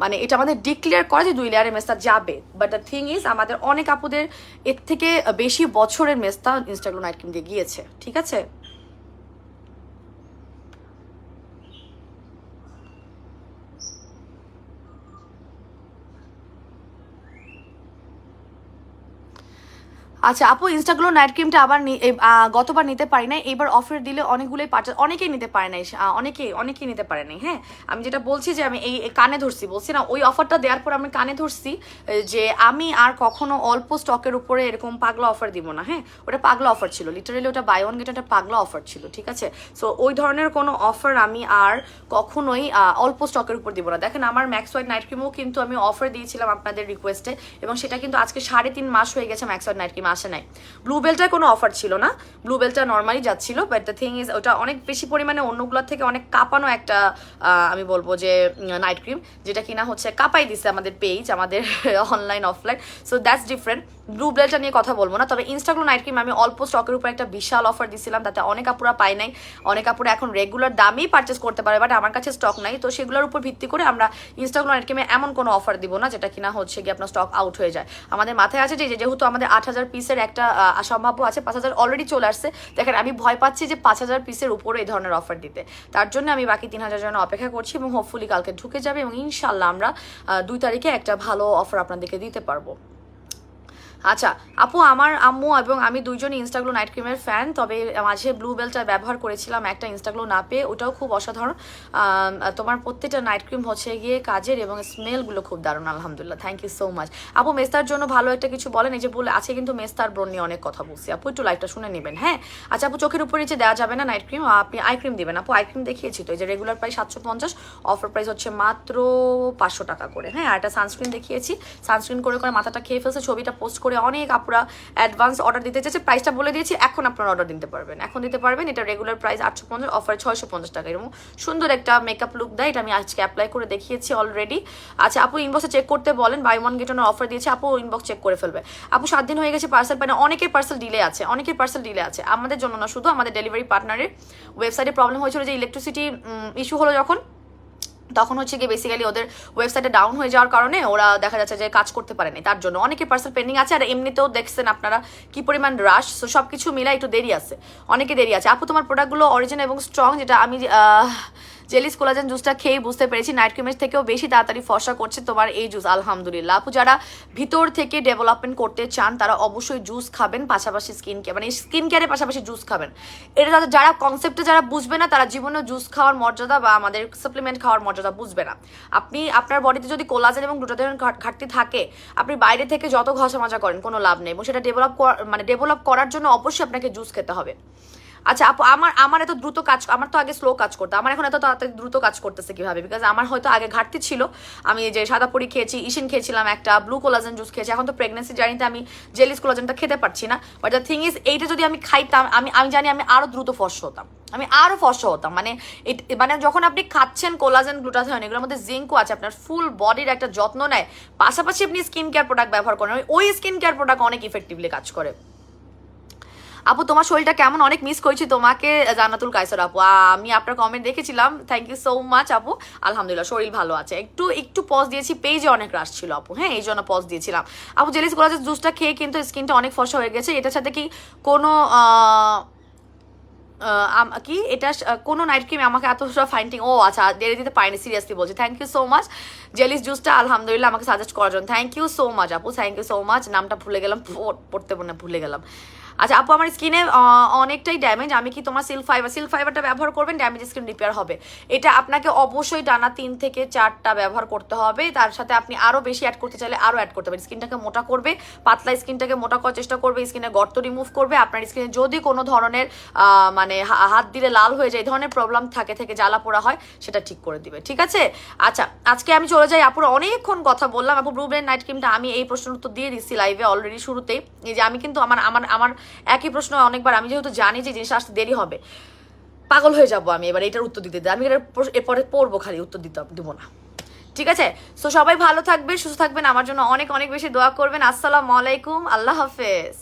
মানে এটা আমাদের ডিক্লেয়ার করে যে 2 লেয়ারের মেস্তা যাবে, বাট দ্য থিং ইজ আমাদের অনেক আপুদের এর থেকে বেশি বছরের মেস্তা ইনস্টাগ্লো নাইট ক্রিম দিয়ে গিয়েছে, ঠিক আছে। আচ্ছা আপু, ইনস্টাগ্লো নাইট ক্রিমটা আবার গতবার নিতে পারি না, এইবার অফার দিলে অনেকগুলোই পারচেজ, অনেকেই নিতে পারে নাই, অনেকেই নিতে পারে নাই। হ্যাঁ, আমি যেটা বলছি যে আমি এই কানে ধরছি, বলছি না ওই অফারটা দেওয়ার পর আমি কানে ধরছি যে আমি আর কখনো অল্প স্টকের উপরে এরকম পাগলা অফার দিব না। হ্যাঁ, ওটা পাগলা অফার ছিল, লিটারেলি ওটা বাই ওয়ান গেট একটা পাগলা অফার ছিল, ঠিক আছে। সো ওই ধরনের কোনো অফার আমি আর কখনোই অল্প স্টকের উপর দিব না। দেখেন আমার ম্যাক্স হোয়াইট নাইট ক্রিমও কিন্তু আমি অফার দিয়েছিলাম আপনাদের রিকোয়েস্টে, এবং সেটা কিন্তু আজকে 3.5 মাস হয়ে গেছে ম্যাক্স হোয়াইট নাইট ক্রিম আসে নাই। ব্লু বেলটার কোনো অফার ছিল না, ব্লু বেলটা নর্মালি যাচ্ছিল, বাট দ্য থিং ইজ ওটা অনেক বেশি পরিমাণে অন্যগুলোর থেকে অনেক কাঁপানো একটা আমি বলবো যে নাইট ক্রিম, যেটা কিনা হচ্ছে কাঁপাই দিছে আমাদের পেজ, আমাদের online offline. So that's different. Blue বেলটা নিয়ে কথা বলবো না, তবে ইনস্টাগ্লো নাইট ক্রিম আমি অল্প স্টকের উপর একটা বিশাল অফার দিছিলাম, তাতে অনেক আপুরা পাই নাই, অনেক আপুরা এখন রেগুলার দামেই পারচেস করতে পারে, বাট আমার কাছে স্টক নাই। তো সেগুলোর উপর ভিত্তি করে আমরা ইনস্টাগ্লো নাইট ক্রিমে এমন কোনো অফার দিব না যেটা কিনা হচ্ছে কি আপনার স্টক আউট হয়ে যায়। আমাদের মাথায় আছে যে যেহেতু আমাদের 8000 পিসের একটা সম্ভাব্য আছে, 5000 অলরেডি চলে আসছে। দেখেন আমি ভয় পাচ্ছি যে 5000 পিসের উপরে এই ধরনের অফার দিতে, তার জন্য আমি বাকি 3000 জন্য অপেক্ষা করছি, এবং হোপফুলি কালকে ঢুকে যাবে, এবং ইনশাল্লাহ আমরা 2 তারিখে একটা ভালো অফার আপনাদেরকে দিতে পারবো। আচ্ছা আপু, আমার আম্মু এবং আমি দুইজনই ইনস্টাগ্লো নাইট ক্রিমের ফ্যান, তবে মাঝে ব্লু বেলটা ব্যবহার করেছিলাম একটা ইনস্টাগ্লো না পেয়ে, ওটাও খুব অসাধারণ। তোমার প্রত্যেকটা নাইট ক্রিম হচ্ছে গিয়ে কাজের, এবং স্মেলগুলো খুব দারুণ, আলহামদুলিল্লাহ, থ্যাংক ইউ সো মাচ। আপু মেস্তার জন্য ভালো একটা কিছু বলেন, এই যে বলে আছে কিন্তু মেস্তার ব্রণ নিয়ে অনেক কথা বলছি, আপু একটু লাইটটা শুনে নেবেন। হ্যাঁ আচ্ছা আপু, চোখের উপর নিচে দেওয়া যাবে না নাইট ক্রিম, আপনি আই ক্রিম দিবেন। আপু আই ক্রিম দেখিয়েছি তো, এই যে রেগুলার প্রাইস 750, অফার প্রাইস হচ্ছে মাত্র 500 টাকা করে। হ্যাঁ, আর একটা সানস্ক্রিন দেখিয়েছি, সানস্ক্রিন করে মাথাটা খেয়ে ফেলছে, ছবিটা পোস্ট করে অনেক আপুরা অ্যাডভান্স অর্ডার দিতে চাইছে, প্রাইসটা বলে দিয়েছি, এখন আপনারা অর্ডার দিতে পারবেন, এখন দিতে পারবেন। এটা রেগুলার প্রাইস 850, অফারে 650 টাকা। এরকম সুন্দর একটা মেকআপ লুক দেয়, এটা আমি আজকে অ্যাপ্লাই করে দেখিয়েছি অলরেডি। আচ্ছা আপু ইনবক্সে চেক করতে বলেন, buy one get one offer দিয়েছে, আপু ইনবক্স চেক করে ফেলবে। আপু 7 দিন হয়ে গেছে পার্সেল পাই না, অনেকের পার্সেল ডিলে আছে, অনেকের পার্সেল ডিলে আছে, আমাদের জন্য না, শুধু আমাদের ডেলিভারি পার্টনারের ওয়েবসাইটে প্রবলেম হয়েছিল, যে ইলেকট্রিসিটি ইস্যু হলো তখন হচ্ছে গিয়ে বেসিক্যালি ওদের ওয়েবসাইটে ডাউন হয়ে যাওয়ার কারণে ওরা দেখা যাচ্ছে যে কাজ করতে পারেনি, তার জন্য অনেকে পার্সেল পেন্ডিং আছে। আর এমনিতেও দেখছেন আপনারা কি পরিমাণ রাশ, সো সব কিছু মিলে একটু দেরি আছে, অনেকে দেরি আছে। আপু তোমার প্রোডাক্টগুলো অরিজিনাল এবং স্ট্রং, যেটা আমি জেলিস কোলাজেন জুসটা খেয়ে বুঝতে পেরেছি নাইট ক্রিমের থেকেও বেশি তাড়াতাড়ি ফর্সা করছে তোমার এই জুস, আলহামদুলিল্লাহ। আপু যারা ভিতর থেকে ডেভেলপমেন্ট করতে চান তারা অবশ্যই জুস খাবেন, পাশাপাশি স্কিন কেয়ার, মানে স্কিন কেয়ারের পাশাপাশি জুস খাবেন। এটা যারা কনসেপ্টে যারা বুঝবে না তারা জীবনে জুস খাওয়ার মর্যাদা বা আমাদের সাপ্লিমেন্ট খাওয়ার মর্যাদা বুঝবে না। আপনি আপনার বডিতে যদি কোলাজেন এবং গ্লুটাথিওনের ঘাটতি থাকে, আপনি বাইরে থেকে যত ঘষা মাজা করেন কোনো লাভ নেই, এবং সেটা ডেভেলপ করার জন্য অবশ্যই আপনাকে জুস খেতে হবে। আচ্ছা আপু আমার এত দ্রুত কাজ, আমার তো আগে স্লো কাজ করতো, আমার এখন এত তাড়াতাড়ি দ্রুত কাজ করতেছে কিভাবে? বিকজ আমার হয়তো আগে ঘাটতি ছিল, আমি যে সাদা পরি খেয়েছি, ইশিন খেয়েছিলাম একটা, ব্লু কোলাজেন জুস খেয়েছি, এখন তো প্রেগনেন্সি জার্নিতে আমি জেলিস কোলাজেনটা খেতে পারছি না। বাট দ্য থিং ইজ এইটা যদি আমি খাইতাম, আমি জানি আমি আরো দ্রুত ফর্সা হতাম, আমি আরো ফর্সা হতাম। মানে যখন আপনি খাচ্ছেন কোলাজেন গ্লুটাথিওন, এগুলোর মধ্যে জিঙ্কও আছে, আপনার ফুল বডির একটা যত্ন নেয়, পাশাপাশি আপনি স্কিন কেয়ার প্রোডাক্ট ব্যবহার করেন, ওই স্কিন কেয়ার প্রোডাক্ট অনেক ইফেক্টিভলি কাজ করে। আপু তোমার শরীরটা কেমন, অনেক মিস করেছি তোমাকে, জান্নাতুল কায়সার আপু, আমি আপনার কমেন্ট দেখেছিলাম, থ্যাংক ইউ সো মাচ আপু। আলহামদুলিল্লাহ শরীর ভালো আছে, একটু পজ দিয়েছি, পেজে অনেক রাশ ছিল আপু, হ্যাঁ এই জন্য পজ দিয়েছিলাম। আপু জেলিস কোলাজেন জুসটা খেয়ে কিন্তু স্কিনটা অনেক ফর্সা হয়ে গেছে, এটার সাথে কি কোনো কি এটা কোনো নাইট ক্রিম আমাকে এতটা ফাইন্ডিং, ও আচ্ছা দেরি দিতে পারিনি, সিরিয়াসলি বলছি, thank you so much jellies জুসটা আলহামদুলিল্লাহ আমাকে সাজেস্ট করার জন্য, থ্যাংক ইউ সো মাচ আপু, থ্যাংক ইউ সো মাচ। নামটা ভুলে গেলাম, পড়তে ভুলে গেলাম। আচ্ছা আপু আমার স্কিনে অনেকটাই ড্যামেজ, আমি কি তোমার সিল্ক ফাইবারটা ব্যবহার করবেন, ড্যামেজ স্কিন রিপেয়ার হবে? এটা আপনাকে অবশ্যই টানা 3 থেকে 4টা ব্যবহার করতে হবে, তার সাথে আপনি আরও বেশি অ্যাড করতে চাইলে আরও অ্যাড করতে পারেন। স্কিনটাকে মোটা করবে, পাতলা স্কিনটাকে মোটা করার চেষ্টা করবে, স্কিনের গর্ত রিমুভ করবে, আপনার স্কিনে যদি কোনো ধরনের মানে হাত দিলে লাল হয়ে যায়, এই ধরনের প্রবলেম থেকে জ্বালা পোড়া হয়, সেটা ঠিক করে দিবে, ঠিক আছে? আচ্ছা আজকে আমি চলে যাই, আপুর অনেকক্ষণ কথা বললাম। আপু ব্লু ব্রেন নাইট ক্রিমটা আমি এই প্রশ্নের উত্তর দিয়ে দিচ্ছি লাইভে অলরেডি শুরুতেই, এই যে আমি কিন্তু আমার একই প্রশ্ন অনেকবার, আমি যেহেতু জানি যে জিনিসটা আসতে দেরি হবে, পাগল হয়ে যাবো আমি এবার এটার উত্তর দিতে, আমি এরপরে পড়বো, খালি উত্তর দিব না, ঠিক আছে? সো সবাই ভালো থাকবে, সুস্থ থাকবেন, আমার জন্য অনেক অনেক বেশি দোয়া করবেন। আসসালামু আলাইকুম, আল্লাহ হাফেজ।